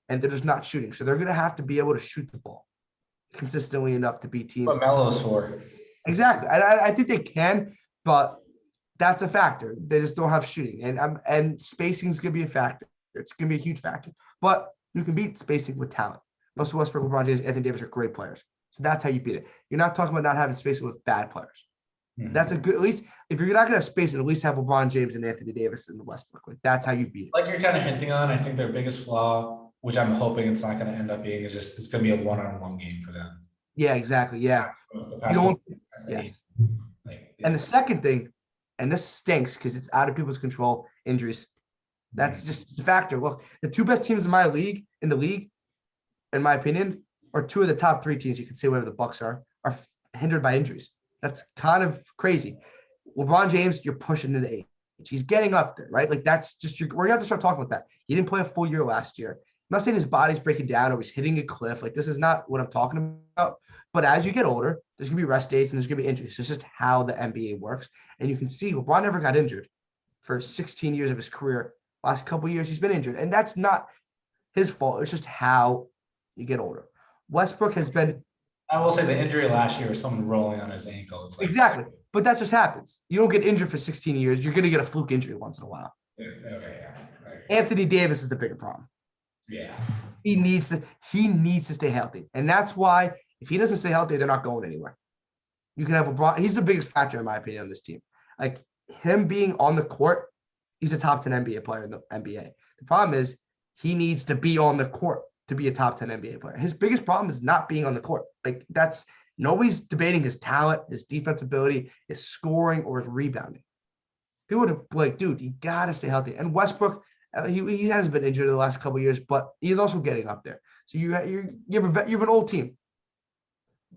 and they're just not shooting. So they're going to have to be able to shoot the ball consistently enough to beat teams. What Melo's for? Exactly. I think they can, but that's a factor. They just don't have shooting, and spacing is going to be a factor. It's going to be a huge factor. But you can beat spacing with talent. Russell Westbrook, LeBron James, Anthony Davis are great players. So that's how you beat it. You're not talking about not having spacing with bad players. Mm-hmm. That's a good, at least if you're not going to have spacing, at least have LeBron James and Anthony Davis in the Westbrook. Like that's how you beat it. Like you're kind of hinting on, I think their biggest flaw, which I'm hoping it's not going to end up being, is just it's going to be a one-on-one game for them. Yeah, exactly. Yeah. And the second thing, and this stinks because it's out of people's control, injuries. That's just a factor. Look, the two best teams in the league, in my opinion, are two of the top three teams. You could say whatever the Bucks are hindered by injuries. That's kind of crazy. LeBron James, you're pushing to the age. He's getting up there, right? Like that's just we're gonna have to start talking about that. He didn't play a full year last year. I'm not saying his body's breaking down or he's hitting a cliff. Like this is not what I'm talking about. But as you get older, there's gonna be rest days and there's gonna be injuries. It's just how the NBA works. And you can see LeBron never got injured for 16 years of his career. Last couple of years, he's been injured. And that's not his fault. It's just how you get older. Westbrook has been. I will say the injury last year was someone rolling on his ankle. It's like, exactly. But that just happens. You don't get injured for 16 years. You're going to get a fluke injury once in a while. Okay, yeah. Right. Anthony Davis is the bigger problem. Yeah. He needs to stay healthy. And that's why if he doesn't stay healthy, they're not going anywhere. You can have LeBron. He's the biggest factor, in my opinion, on this team. Like him being on the court, he's a top 10 NBA player in the NBA. The problem is he needs to be on the court to be a top 10 NBA player. His biggest problem is not being on the court. Like that's nobody's debating his talent, his defensive ability, his scoring, or his rebounding. People would like, dude, you got to stay healthy. And Westbrook, he hasn't been injured in the last couple of years, but he's also getting up there. So you have an old team,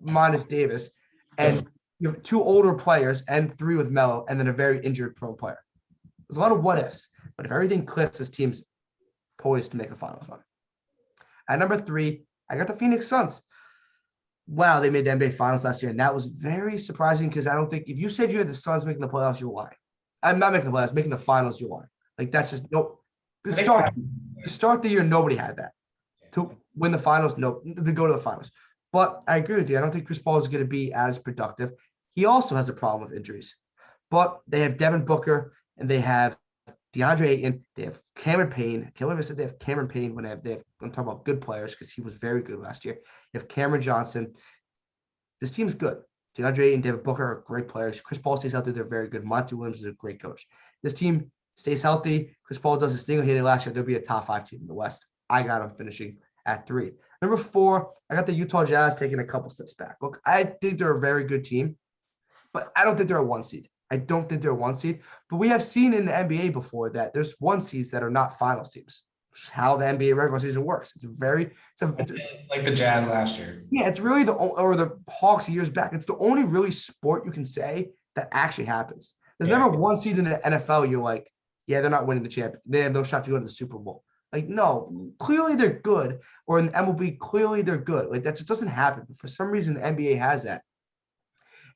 minus Davis, and you have two older players and three with Melo, and then a very injured prone player. There's a lot of what ifs, but if everything clicks, this team's poised to make a finals run. At number 3, I got the Phoenix Suns. Wow, they made the NBA Finals last year, and that was very surprising because I don't think if you said you had the Suns making the playoffs, you're lying. I'm not making the playoffs, making the finals, you're lying. Like that's just nope. To start the year, nobody had that. To win the finals, no, to go to the finals. But I agree with you. I don't think Chris Paul is going to be as productive. He also has a problem with injuries. But they have Devin Booker and they have DeAndre Ayton, they have Cameron Payne. I can't believe I said they have Cameron Payne when I'm talking about good players because he was very good last year. You have Cameron Johnson. This team's good. DeAndre Ayton, Devin Booker are great players. Chris Paul stays healthy. They're very good. Monty Williams is a great coach. This team stays healthy. Chris Paul does his thing he did last year. They'll be a top 5 team in the West. I got them finishing at 3. Number 4, I got the Utah Jazz taking a couple steps back. Look, I think they're a very good team, but I don't think they're a 1 seed. I don't think they're a 1 seed, but we have seen in the NBA before that there's 1 seeds that are not finals teams. How the NBA regular season works. It's like the Jazz last year. Yeah, it's really the Hawks years back. It's the only really sport you can say that actually happens. There's never 1 seed in the NFL. You're like, yeah, they're not winning the champion. They have no shot to go to the Super Bowl. Like, no, clearly they're good. Or in the MLB, clearly they're good. Like that just doesn't happen. But for some reason, the NBA has that.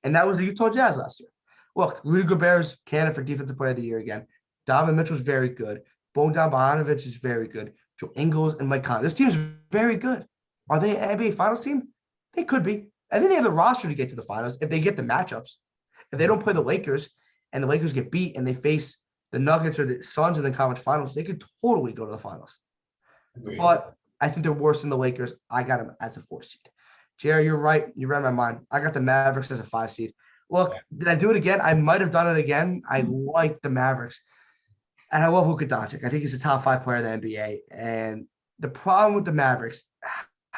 And that was the Utah Jazz last year. Look, Rudy Gobert's candidate for Defensive Player of the Year again. Donovan Mitchell's very good. Bogdan Bogdanović is very good. Joe Ingles and Mike Conley. This team's very good. Are they an NBA Finals team? They could be. I think they have the roster to get to the finals if they get the matchups. If they don't play the Lakers and the Lakers get beat and they face the Nuggets or the Suns in the conference finals, they could totally go to the finals. Agreed. But I think they're worse than the Lakers. I got them as a 4 seed. Jerry, you're right. You read my mind. I got the Mavericks as a 5 seed. Look, did I do it again? I might have done it again. I like the Mavericks. And I love Luka Doncic. I think he's a top 5 player in the NBA. And the problem with the Mavericks,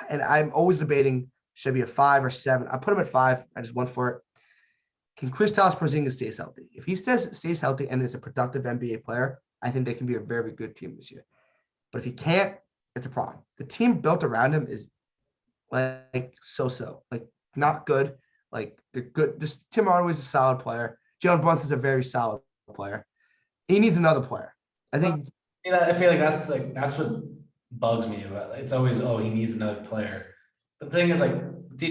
and I'm always debating, should it be a 5 or 7? I put him at 5. I just went for it. Can Kristaps Porzingis stay healthy? If he stays healthy and is a productive NBA player, I think they can be a very good team this year. But if he can't, it's a problem. The team built around him is like so-so, like not good. Like they're good. Just Tim Hardaway's a solid player. Jalen Brunson's a very solid player. He needs another player. I think. I feel like that's what bugs me about it's always he needs another player. The thing is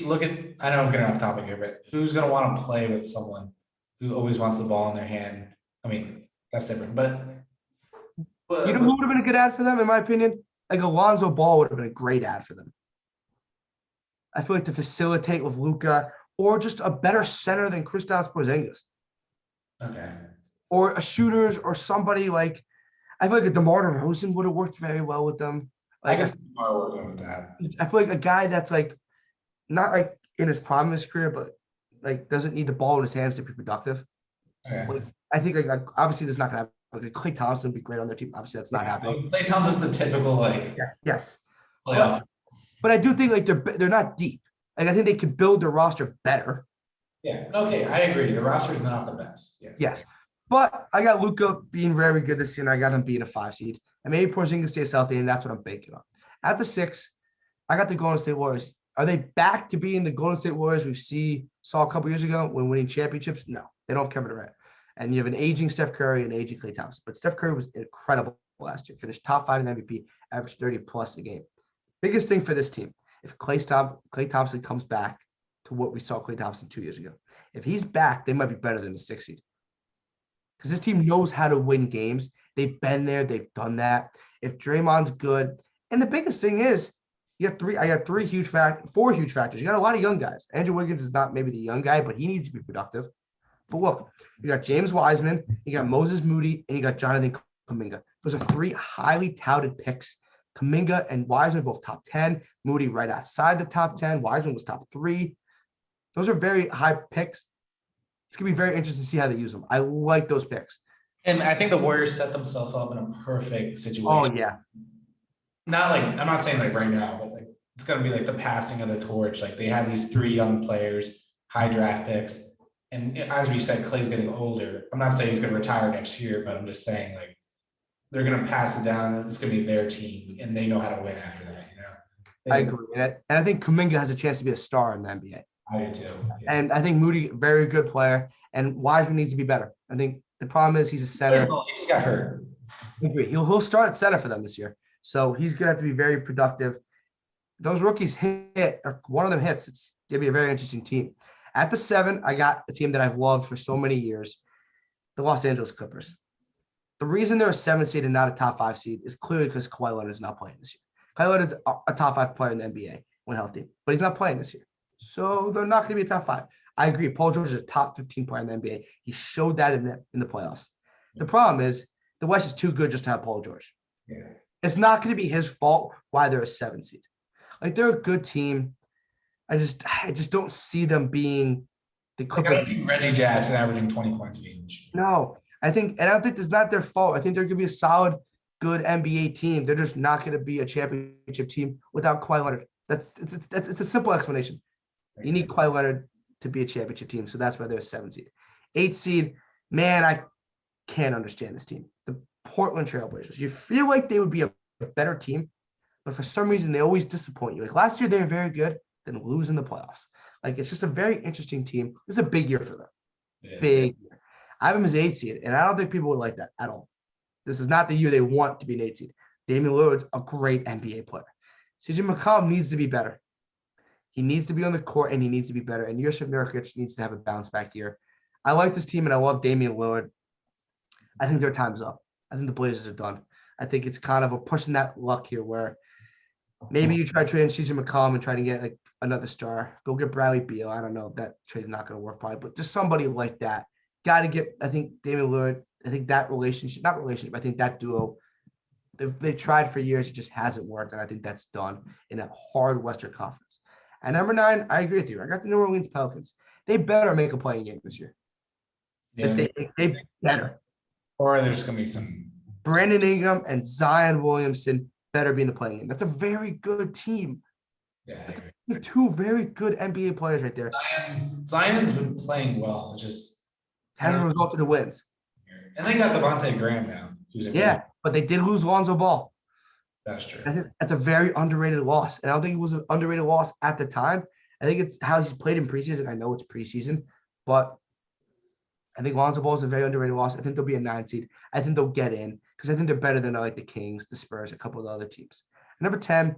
look at I know I'm getting off topic here, but who's gonna want to play with someone who always wants the ball in their hand? I mean, that's different, but you know who would have been a good ad for them, in my opinion? Like Alonzo Ball would have been a great ad for them. I feel like to facilitate with Luka or just a better center than Kristaps Porzingis. Okay. Or a shooters or somebody like I feel like a DeMar DeRozan would have worked very well with them. Like, I guess DeMar working with that. I feel like a guy that's like not like in his prime of his career, but like doesn't need the ball in his hands to be productive. Okay. Like, I think like obviously this is not gonna happen. Like Klay Thompson would be great on their team. Obviously, that's not happening. Klay Thompson's the typical yes. playoff. But I do think like they're not deep. Like I think they could build their roster better. Yeah. Okay, I agree. The roster is not the best. Yes. Yes. But I got Luka being very good this year, and I got him being a 5 seed. And maybe Porzingis stays healthy, and that's what I'm banking on. At the 6, I got the Golden State Warriors. Are they back to being the Golden State Warriors we saw a couple years ago when winning championships? No, they don't have Kevin Durant. And you have an aging Steph Curry and aging Klay Thompson. But Steph Curry was incredible last year. Finished top 5 in MVP, averaged 30+ a game. Biggest thing for this team, if Klay Thompson comes back to what we saw Klay Thompson 2 years ago, if he's back, they might be better than the 6 seed. Because this team knows how to win games. They've been there. They've done that. If Draymond's good. And the biggest thing is, I got 4 huge factors. You got a lot of young guys. Andrew Wiggins is not maybe the young guy, but he needs to be productive. But look, you got James Wiseman, you got Moses Moody, and you got Jonathan Kuminga. Those are 3 highly touted picks. Kuminga and Wiseman both top 10. Moody right outside the top 10. Wiseman was top 3. Those are very high picks. It's going to be very interesting to see how they use them. I like those picks. And I think the Warriors set themselves up in a perfect situation. Oh, yeah. I'm not saying like right now, but like it's going to be like the passing of the torch. Like they have these 3 young players, high draft picks. And as we said, Klay's getting older. I'm not saying he's going to retire next year, but I'm just saying like they're going to pass it down. It's going to be their team, and they know how to win after that. I agree. And I think Kuminga has a chance to be a star in the NBA. I do too. Yeah. And I think Moody, very good player, and Wiseman needs to be better. I think the problem is he's a center. He just got hurt. I agree. He'll start at center for them this year. So he's going to have to be very productive. Those rookies hit, or one of them hits, it's going to be a very interesting team. At the 7, I got a team that I've loved for so many years, the Los Angeles Clippers. The reason they're a 7 seed and not a top 5 seed is clearly because Kawhi Leonard is not playing this year. Kawhi Leonard is a top 5 player in the NBA when healthy, but he's not playing this year. So they're not going to be a top 5. I agree. Paul George is a top 15 player in the NBA. He showed that in the playoffs. The problem is the West is too good just to have Paul George. Yeah. It's not going to be his fault why they're a 7 seed. Like they're a good team. I just don't see them being the Clippers. I don't see Reggie Jackson averaging 20 points a game. No, I don't think it's not their fault. I think they're going to be a solid, good NBA team. They're just not going to be a championship team without Kawhi Leonard. It's a simple explanation. You need Kawhi Leonard to be a championship team, so that's why they're a 7 seed. 8 seed, man, I can't understand this team. The Portland Trailblazers. You feel like they would be a better team, but for some reason they always disappoint you. Like last year, they were very good, then lose in the playoffs. Like it's just a very interesting team. This is a big year for them. Yeah. Big year. I have them as 8 seed, and I don't think people would like that at all. This is not the year they want to be an 8 seed. Damian Lillard's a great NBA player. CJ McCollum needs to be better. He needs to be on the court, and he needs to be better. And Jusuf Nurkic needs to have a bounce-back year. I like this team, and I love Damian Lillard. I think their time's up. I think the Blazers are done. I think it's kind of a pushing that luck here where maybe you try trading CJ McCollum and try to get like another star. Go get Bradley Beal. I don't know. That trade is not going to work probably, but just somebody like that. Got to get, I think, Damian Lillard. I think that I think that duo, they've tried for years. It just hasn't worked, and I think that's done in a hard Western Conference. And number 9, I agree with you. I got the New Orleans Pelicans. They better make a playing game this year. Yeah. They better. Or there's going to be some. Brandon Ingram and Zion Williamson better be in the playing game. That's a very good team. Yeah, that's 2 very good NBA players right there. Zion's been playing well. It just hasn't resulted in wins. And they got Devontae Graham now. But they did lose Lonzo Ball. That's true. I think that's a very underrated loss. And I don't think it was an underrated loss at the time. I think it's how he's played in preseason. I know it's preseason, but I think Lonzo Ball is a very underrated loss. I think they'll be a 9 seed. I think they'll get in because I think they're better than like the Kings, the Spurs, a couple of the other teams. Number 10,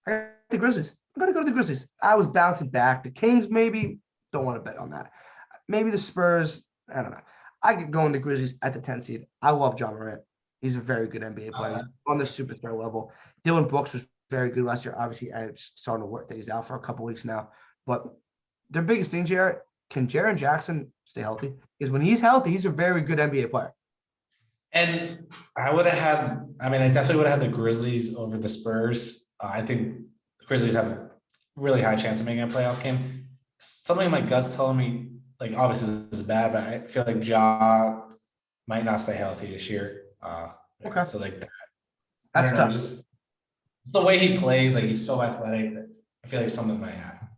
I got the Grizzlies. I'm going to go to the Grizzlies. I was bouncing back. The Kings, maybe, don't want to bet on that. Maybe the Spurs, I don't know. I could go in the Grizzlies at the 10 seed. I love John Morant. He's a very good NBA player. He's on the superstar level. Dylan Brooks was very good last year. Obviously, I'm starting to work that he's out for a couple weeks now. But their biggest thing, Jared, can Jaren Jackson stay healthy? Because when he's healthy, he's a very good NBA player. And I definitely would have had the Grizzlies over the Spurs. I think the Grizzlies have a really high chance of making a playoff game. Something in my gut's telling me, like, obviously this is bad, but I feel like Ja might not stay healthy this year. Okay. So like That's tough. Just the way he plays, like he's so athletic that I feel like something might happen.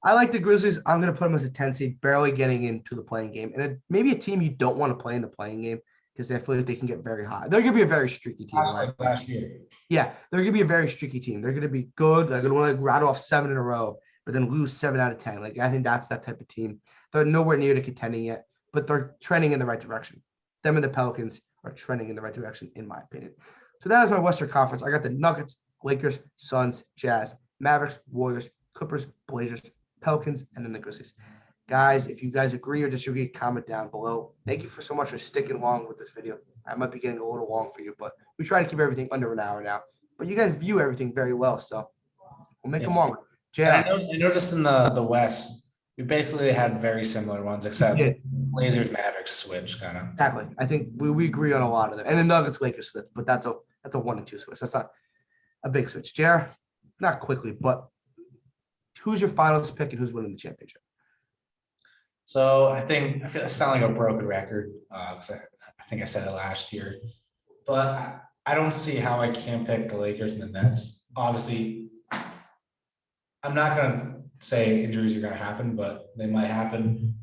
I like the Grizzlies. I'm going to put them as a 10 seed, barely getting into the playing game. And maybe a team you don't want to play in the playing game because I feel like they can get very high. They're going to be a very streaky team. Like last year. Yeah, they're going to be a very streaky team. They're going to be good. They're going to want to rattle off 7 in a row, but then lose 7 out of 10. Like, I think that's that type of team. They're nowhere near to contending yet, but they're trending in the right direction. Them and the Pelicans are trending in the right direction, in my opinion. So that is my Western Conference. I got the Nuggets, Lakers, Suns, Jazz, Mavericks, Warriors, Clippers, Blazers, Pelicans, and then the Grizzlies. Guys, if you guys agree or disagree, comment down below. Thank you so much for sticking along with this video. I might be getting a little long for you, but we try to keep everything under an hour now. But you guys view everything very well, so we'll make them longer. I noticed in the West, we basically had very similar ones, except Blazers, Mavericks switch kind of. Exactly. I think we agree on a lot of them. And the Nuggets, Lakers switch, but that's a 1 and 2 switch. That's not a big switch. JR, not quickly, but who's your finals pick and who's winning the championship? So I feel I sound like a broken record because I think I said it last year, but I don't see how I can't pick the Lakers and the Nets. Obviously, I'm not going to say injuries are going to happen, but they might happen.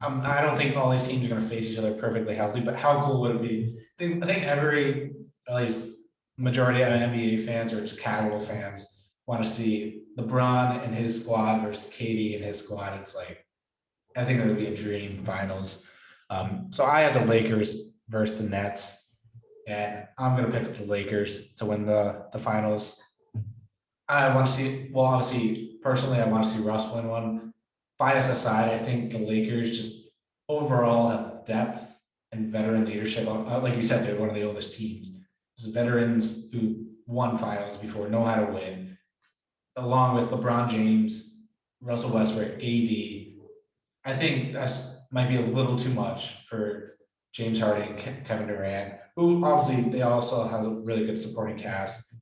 I don't think all these teams are going to face each other perfectly healthy, but how cool would it be? I think at least majority of NBA fans or just casual fans want to see LeBron and his squad versus KD and his squad. It's like, I think that would be a dream finals. So I have the Lakers versus the Nets, and I'm going to pick the Lakers to win the finals. I want to see, well, obviously, personally, I want to see Russ win one. Bias aside, I think the Lakers just overall have depth and veteran leadership. Like you said, they're one of the oldest teams. It's veterans who won finals before, know how to win, along with LeBron James, Russell Westbrook, AD. I think that's might be a little too much for James Harden and Kevin Durant, who obviously they also have a really good supporting cast.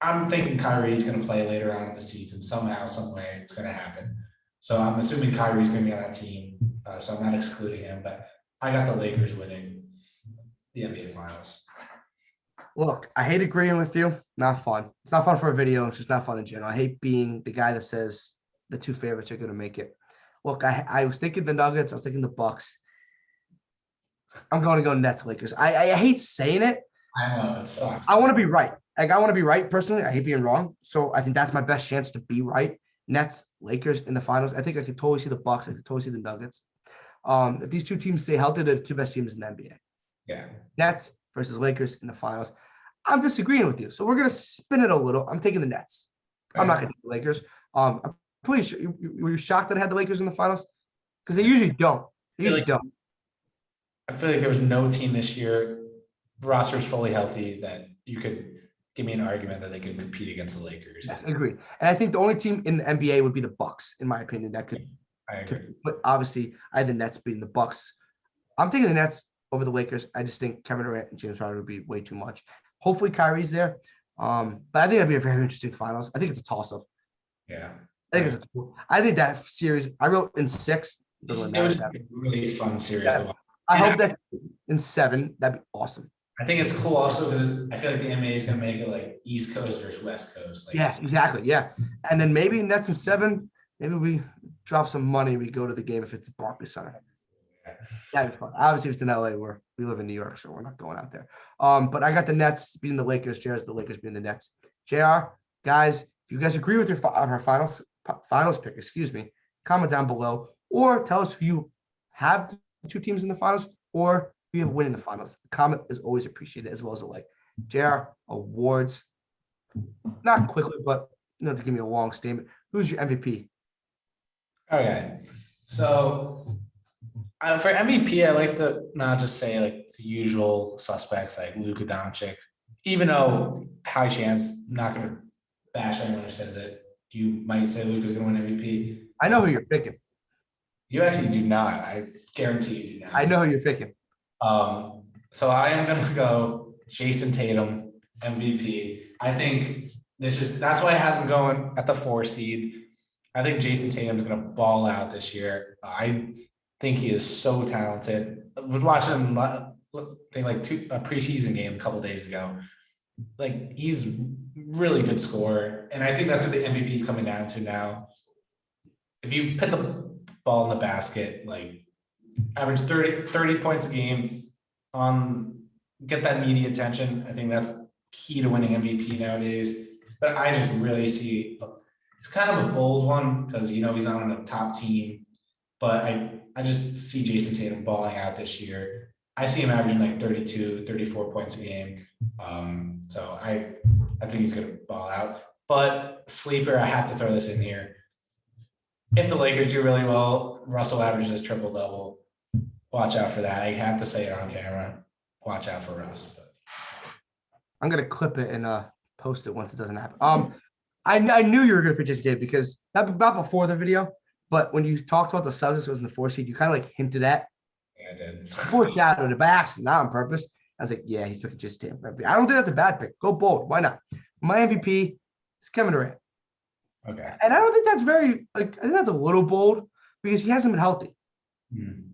I'm thinking Kyrie's going to play later on in the season. Somehow, some way, it's going to happen. So I'm assuming Kyrie's going to be on that team. So I'm not excluding him, but I got the Lakers winning the NBA Finals. Look, I hate agreeing with you. Not fun. It's not fun for a video. It's just not fun in general. I hate being the guy that says the two favorites are going to make it. Look, I was thinking the Nuggets. I was thinking the Bucks. I'm going to go Nets Lakers. I hate saying it. I know, it sucks. I want to be right. Like, I want to be right personally. I hate being wrong. So I think that's my best chance to be right. Nets, Lakers in the finals. I think I could totally see the Bucks. I could totally see the Nuggets. If these two teams stay healthy, they're the two best teams in the NBA. Yeah. Nets versus Lakers in the finals. I'm disagreeing with you. So we're going to spin it a little. I'm taking the Nets. Okay. I'm not going to take the Lakers. I'm pretty sure. Were you shocked that I had the Lakers in the finals? Because they usually don't. They usually don't. I feel like there was no team this year, roster's fully healthy, that you could give me an argument that they could compete against the Lakers. Yes, I agree. And I think the only team in the NBA would be the Bucks, in my opinion, that could. I agree. But obviously, I had the Nets beating the Bucks. I'm taking the Nets over the Lakers. I just think Kevin Durant and James Harden would be way too much. Hopefully, Kyrie's there. But I think that'd be a very interesting finals. I think it's a toss-up. Yeah. I think that series, I wrote in 6. It was a really fun series to watch. I hope that in 7. That'd be awesome. I think it's cool also because I feel like the NBA is going to make it like East Coast versus West Coast. Like, yeah, exactly. Yeah. And then maybe Nets in 7, maybe we drop some money. We go to the game if it's at Barclays Center. That'd be fun. Obviously, if it's in LA, we live in New York, so we're not going out there. But I got the Nets beating the Lakers. JR's the Lakers beating the Nets. JR, guys, If you guys agree with our finals pick, comment down below, or tell us who you have the 2 teams in the finals, or who you have win in the finals. The comment is always appreciated, as well as a like. JR, awards, not quickly, but to give me a long statement. Who's your MVP? Okay, so for MVP, I like to not just say like the usual suspects like Luka Doncic, even though high chance, not going to bash anyone who says it. You might say Luka's going to win MVP. I know who you're picking. You actually do not. I guarantee you do not. I know who you're picking. So I am going to go Jason Tatum, MVP. I think that's why I have him going at the 4 seed. I think Jason Tatum is going to ball out this year. I think he is so talented. I was watching him, a preseason game a couple of days ago. Like, he's really good scorer. And I think that's what the MVP is coming down to now. If you put the ball in the basket, like average 30 points a game, get that media attention. I think that's key to winning MVP nowadays. But I just really see it's kind of a bold one because he's not on a top team. But I just see Jason Tatum balling out this year. I see him averaging like 32, 34 points a game. So I think he's going to ball out. But sleeper, I have to throw this in here. If the Lakers do really well, Russell averages triple-double. Watch out for that. I have to say it on camera. Watch out for Russ. But I'm going to clip it and post it once it doesn't happen. I knew you were going to pick Jason Tatum because not before the video, but when you talked about the Celtics was in the 4 seed, you kind of like hinted at. Yeah, I did. Foreshadowed it by accident, not on purpose. I was like, yeah, he's picking Jason Tatum. I don't think that's a bad pick. Go bold. Why not? My MVP is Kevin Durant. Okay. And I don't think that's I think that's a little bold because he hasn't been healthy.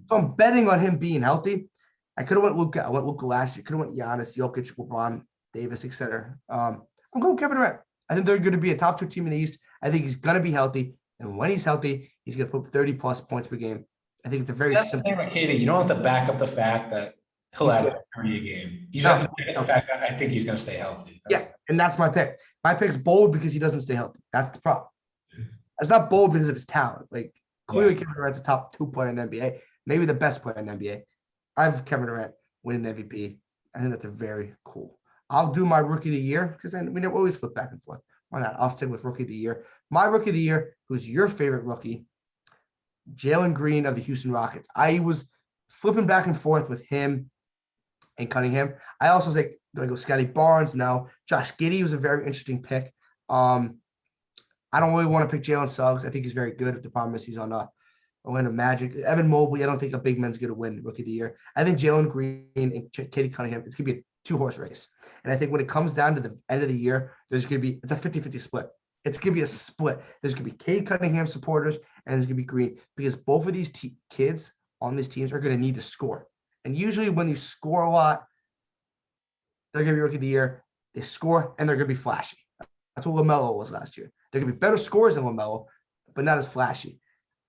So I'm betting on him being healthy. I could have went Luka. I went Luka last year. Could have went Giannis, Jokic, LeBron, Davis, etc. I'm going Kevin Durant. I think they're going to be a top 2 team in the East. I think he's going to be healthy. And when he's healthy, he's going to put 30-plus points per game. I think it's a very That's simple. the thing with Katie. You don't have to back up the fact that he'll average 30 a game. You just have to back up the fact that I think he's going to stay healthy. And that's my pick. My pick's bold because he doesn't stay healthy. That's the problem. It's not bold because of his talent. Like, clearly Kevin Durant's a top 2 player in the NBA, maybe the best player in the NBA. I have Kevin Durant winning the MVP. I think that's a very cool. I'll do my rookie of the year because we never always flip back and forth. Why not? I'll stick with rookie of the year. My rookie of the year, who's your favorite rookie, Jalen Green of the Houston Rockets. I was flipping back and forth with him and Cunningham. I also was like, do I go Scotty Barnes? No. Josh Giddey was a very interesting pick. I don't really want to pick Jalen Suggs. I think he's very good. The problem is he's on Orlando Magic. Evan Mobley, I don't think a big man's going to win Rookie of the Year. I think Jalen Green and Katie Cunningham, it's going to be a 2-horse race. And I think when it comes down to the end of the year, it's a 50-50 split. It's going to be a split. There's going to be Katie Cunningham supporters, and there's going to be Green, because both of these kids on these teams are going to need to score. And usually when you score a lot, they're going to be Rookie of the Year. They score, and they're going to be flashy. That's what LaMelo was last year. They're going to be better scorers than LaMelo, but not as flashy.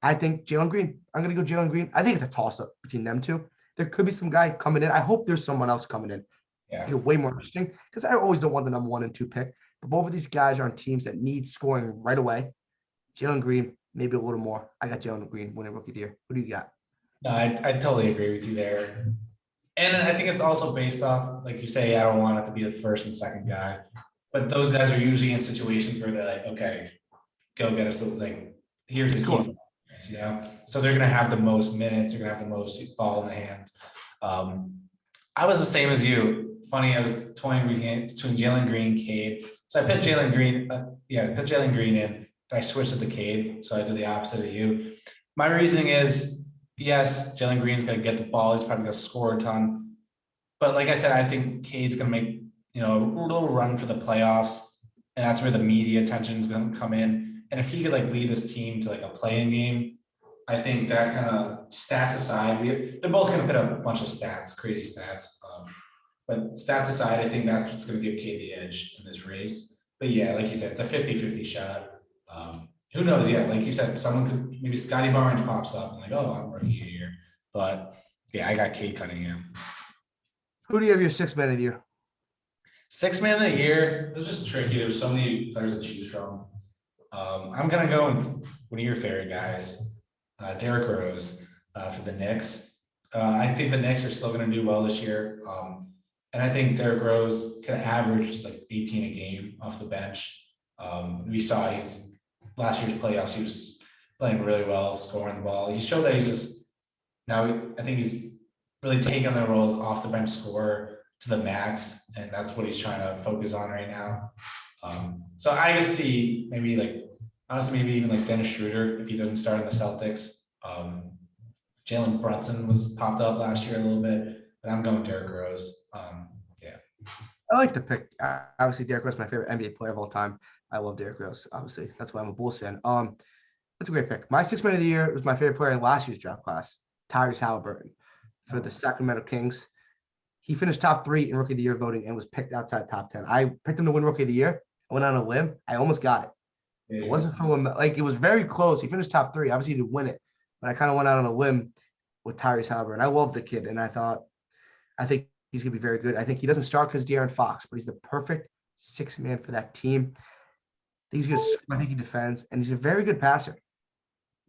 I think Jalen Green. I'm going to go Jalen Green. I think it's a toss-up between them two. There could be some guy coming in. I hope there's someone else coming in. Yeah. Make it way more interesting because I always don't want the number 1 and 2 pick. But both of these guys are on teams that need scoring right away. Jalen Green, maybe a little more. I got Jalen Green winning Rookie of the Year. What do you got? No, I totally agree with you there. And I think it's also based off, like you say, I don't want it to be the first and second guy. But those guys are usually in situations where they're like, okay, go get us. Like, here's the key. You know? So they're going to have the most minutes. They're going to have the most ball in the hands. I was the same as you. Funny, I was toying between Jalen Green, Cade. So I put Jalen Green. Put Jalen Green in. But I switched it to Cade. So I did the opposite of you. My reasoning is, yes, Jalen Green's going to get the ball. He's probably going to score a ton. But like I said, I think Cade's going to make a little run for the playoffs, and that's where the media attention is going to come in. And if he could lead this team to a play-in game, I think that kind of stats aside, they're both going to put up a bunch of stats, crazy stats. But stats aside, I think that's what's going to give Cade the edge in this race. But yeah, like you said, it's a 50-50 shot. Who knows? Yeah, like you said, someone could, maybe Scotty Barnes pops up and I'm rookie here. But yeah, I got Cade Cunningham. Who do you have your 6th man of the year? Sixth man of the year. It was just tricky. There were so many players to choose from. I'm gonna go with one of your favorite guys, Derrick Rose, for the Knicks. I think the Knicks are still gonna do well this year. And I think Derrick Rose can average just like 18 a game off the bench. We saw last year's playoffs, he was playing really well, scoring the ball. He showed that I think he's really taken the roles off the bench scorer to the max, and that's what he's trying to focus on right now. So I could see maybe even like Dennis Schroeder if he doesn't start in the Celtics. Jalen Brunson was popped up last year a little bit, but I'm going Derrick Rose. Yeah. I like the pick. Obviously, Derrick Rose is my favorite NBA player of all time. I love Derrick Rose, obviously. That's why I'm a Bulls fan. That's a great pick. My sixth man of the year was my favorite player in last year's draft class, Tyrus Halliburton for the Sacramento Kings. He finished top 3 in Rookie of the Year voting and was picked outside top 10. I picked him to win Rookie of the Year. I went on a limb. I almost got it. It wasn't for him. Like, it was very close. He finished top 3. Obviously, he didn't win it, but I kind of went out on a limb with Tyrese Halliburton. I love the kid, and I think he's going to be very good. I think he doesn't start because De'Aaron Fox, but he's the perfect sixth man for that team. He's going to score. I think he defends, and he's a very good passer.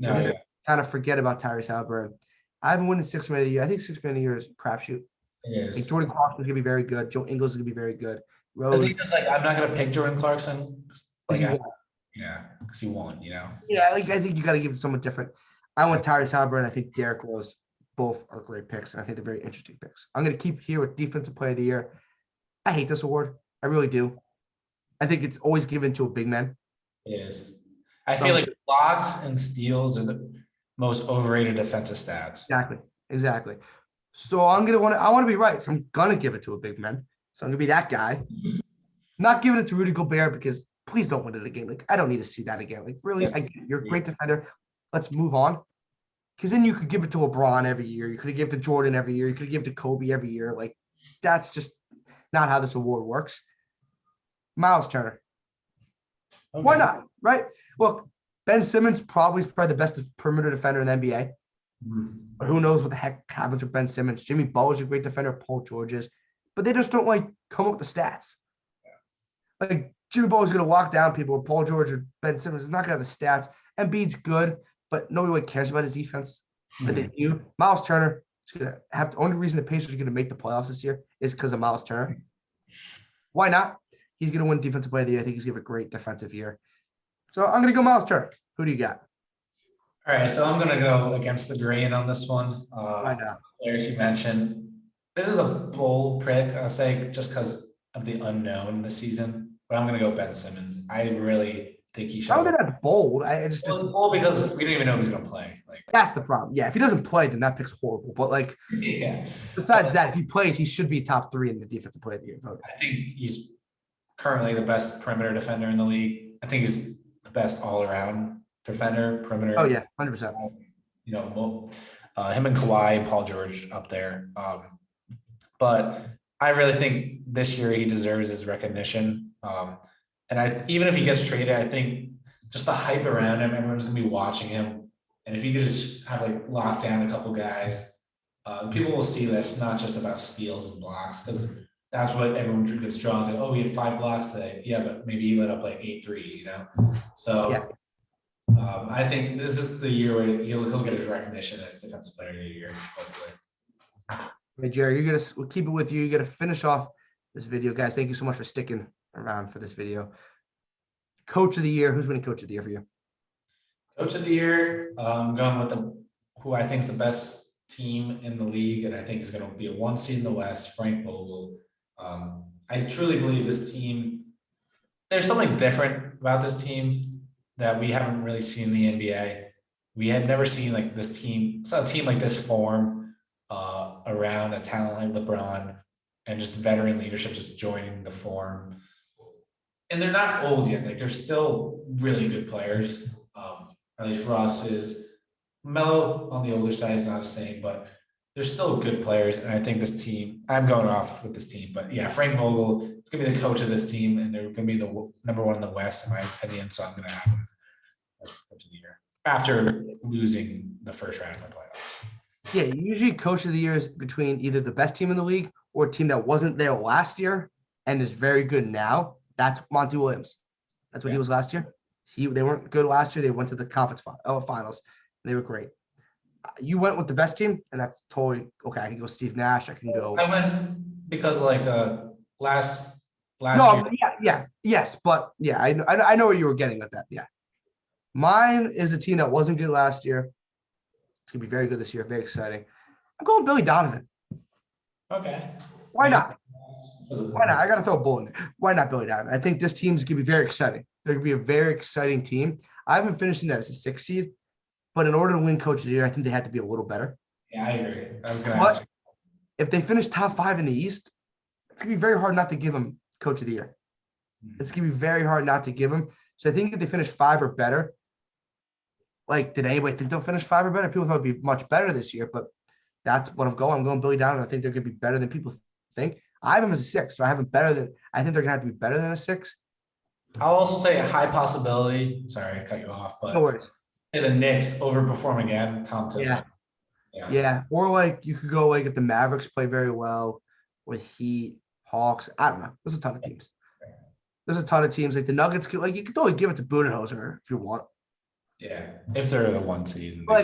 Kind of forget about Tyrese Halliburton. I haven't won the sixth man of the year. I think sixth man of the year is a crapshoot. It is. Jordan Clarkson's going to be very good. Joe Ingles is going to be very good. Rose. I think it's like I'm not going to pick Jordan Clarkson. Because he won, Yeah, I think you got to give it to someone different. I want Tyrese Halliburton. I think Derrick Rose. Both are great picks, and I think they're very interesting picks. I'm going to keep here with Defensive Player of the Year. I hate this award. I really do. I think it's always given to a big man. It is. I feel like blocks and steals are the most overrated defensive stats. Exactly. So I want to be right. So I'm gonna give it to a big man. So I'm gonna be that guy. Not giving it to Rudy Gobert because please don't win it again. Like, I don't need to see that again. Like, really, you're a great defender. Let's move on. Because then you could give it to LeBron every year. You could have given it to Jordan every year. You could have given it to Kobe every year. Like, that's just not how this award works. Miles Turner. Okay. Why not? Right? Look, Ben Simmons probably the best perimeter defender in the NBA. But who knows what the heck happens with Ben Simmons. Jimmy Butler's a great defender. Paul George is. But they just don't come up with the stats. Like, Jimmy Butler's going to lock down people. Or Paul George or Ben Simmons is not going to have the stats. Embiid's good, but nobody really cares about his defense. But they do. Miles Turner is going to have the only reason the Pacers are going to make the playoffs this year is because of Miles Turner. Why not? He's going to win Defensive Player of the Year. I think he's going to have a great defensive year. So I'm going to go Miles Turner. Who do you got? All right, so I'm going to go against the grain on this one. Why not? Players you mentioned. This is a bold pick, I'll say, just because of the unknown in the season. But I'm going to go Ben Simmons. I really think he should. How did that bold? It's bold because we don't even know if he's going to play. Like, that's the problem. Yeah, if he doesn't play, then that pick's horrible. But besides that, if he plays, he should be top 3 in the Defensive Player of the Year vote. I think he's currently the best perimeter defender in the league. I think he's the best all-around defender, perimeter. Oh yeah, 100%. Him and Kawhi and Paul George up there. But I really think this year he deserves his recognition. And even if he gets traded, I think just the hype around him, everyone's gonna be watching him. And if he could just have locked down a couple guys, people will see that it's not just about steals and blocks, because that's what everyone gets drawn to. Oh, he had 5 blocks today. Yeah, but maybe he let up 8 threes, So yeah. I think this is the year where he'll get his recognition as Defensive Player of the Year, hopefully. Hey, Jerry, we'll keep it with you. You got to finish off this video, guys. Thank you so much for sticking around for this video. Coach of the Year. Who's winning Coach of the Year for you? Coach of the Year. I'm going with who I think is the best team in the league, and I think is going to be a 1 seed in the West, Frank Vogel. I truly believe this team. There's something different about this team that we haven't really seen in the NBA. We had never seen this team. It's not a team like this form around a talent like LeBron and just veteran leadership just joining the form. And they're not old yet. They're still really good players. At least Russ is. Melo on the older side is not the same, but they're still good players. And I think this team, I'm going off with this team, but yeah, Frank Vogel is going to be the coach of this team, and they're going to be the number 1 in the West, in my opinion. So I'm going to have him as coach of the year after losing the first round of the playoffs. Yeah, usually Coach of the Year is between either the best team in the league or a team that wasn't there last year and is very good now, that's Monty Williams. That's what he was last year. They weren't good last year. They went to the conference finals. And they were great. You went with the best team, and that's totally okay. I can go Steve Nash. I can go. I went because last No, year. yes, but yeah, I know where you were getting at that. Yeah, mine is a team that wasn't good last year. It's gonna be very good this year. Very exciting. I'm going Billy Donovan. Okay. Why not? Why not? I got to throw a bull in there. Why not Billy Donovan? I think this team's going to be very exciting. They're going to be a very exciting team. I haven't finished it as a 6 seed, but in order to win Coach of the Year, I think they had to be a little better. Yeah, I agree. I was going to ask you. If they finish top 5 in the East, it's going to be very hard not to give them Coach of the Year. It's going to be very hard not to give them. So I think if they finish 5 or better, did anybody think they'll finish 5 or better? People thought it'd be much better this year, but that's what I'm going. I'm going Billy Donovan. I think they're going to be better than people think. I have them as a 6, so I think they're going to have to be better than a 6. I'll also say a high possibility. Sorry, I cut you off, but no worries. The Knicks overperform again. Tom Thibodeau. Yeah. Or you could go if the Mavericks play very well with Heat, Hawks. I don't know. There's a ton of teams. There's a ton of teams like the Nuggets. You could totally give it to Budenholzer if you want. Yeah, if they're the 1 seed. I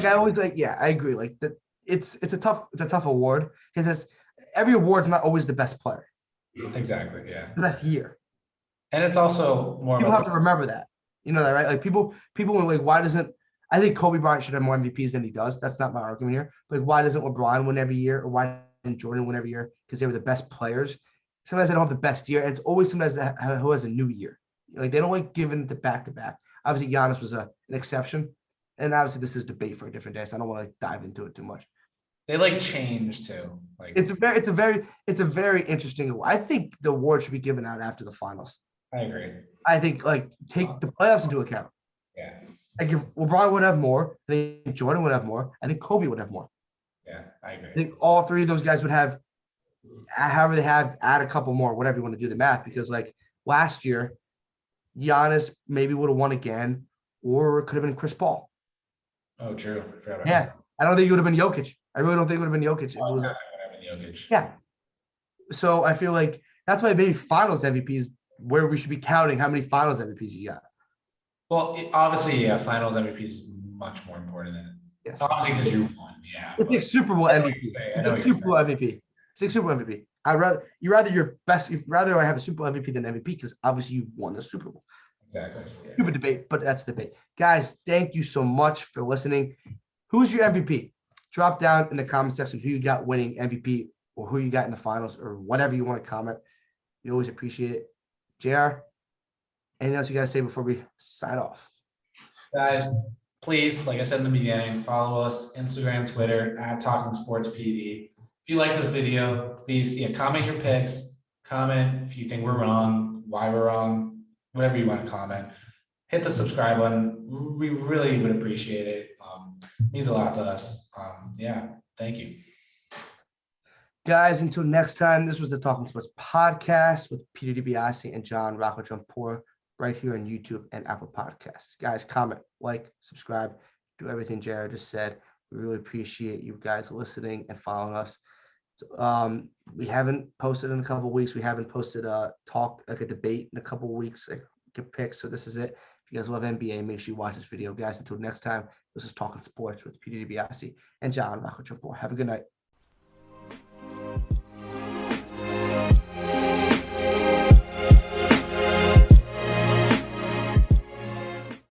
agree. It's a tough award because every award's not always the best player. Exactly. Yeah. The best year. And it's also more. People have to remember that. You know that, right? People why doesn't I think Kobe Bryant should have more MVPs than he does. That's not my argument here. But why doesn't LeBron win every year, or why didn't Jordan win every year? Because they were the best players. Sometimes they don't have the best year, and it's always sometimes who has a new year. They don't giving the back-to-back. Obviously, Giannis was an exception, and obviously this is debate for a different day, so I don't want to dive into it too much. They change too. It's a very interesting award. I think the award should be given out after the finals. I agree. I think take the playoffs into account. Yeah. If LeBron would have more, I think Jordan would have more. I think Kobe would have more. Yeah, I agree. I think all 3 of those guys would have, however they have, add a couple more, whatever you want to do the math. Because last year, Giannis maybe would have won again, or it could have been Chris Paul. Oh, true. Yeah, I don't think it would have been Jokic. I really don't think it would have been Jokic. Definitely would have been Jokic. Yeah. So I feel that's why maybe Finals MVP is where we should be counting how many Finals MVPs you got. Well, obviously, Finals MVP is much more important than it. Yes. Obviously, because you won. Yeah. It's like Super Bowl MVP. It's Super Bowl MVP. It's like Super Bowl MVP. You'd rather I have a Super Bowl MVP than MVP because obviously you won the Super Bowl. Exactly. Yeah. Stupid debate, but that's debate. Guys, thank you so much for listening. Who's your MVP? Drop down in the comment section who you got winning MVP or who you got in the finals or whatever you want to comment. We always appreciate it. JR, anything else you got to say before we sign off? Guys, please, like I said in the beginning, follow us Instagram, Twitter @TalkingSportsPD. If you like this video, please comment your picks. Comment if you think we're wrong, why we're wrong, whatever you want to comment. Hit the subscribe button. We really would appreciate it. It means a lot to us. Thank you. Guys, until next time, this was the Talking Sports Podcast with Peter DiBiasi and John Rocco Trumpbour right here on YouTube and Apple Podcasts. Guys, comment, subscribe, do everything Jared just said. We really appreciate you guys listening and following us. We haven't posted in a couple of weeks. We haven't posted a debate in a couple of weeks, get picks. So this is it. If you guys love NBA, make sure you watch this video. Guys, until next time, this is Talking Sports with Peter DiBiasi and John Rocco Trumpbour. Have a good night.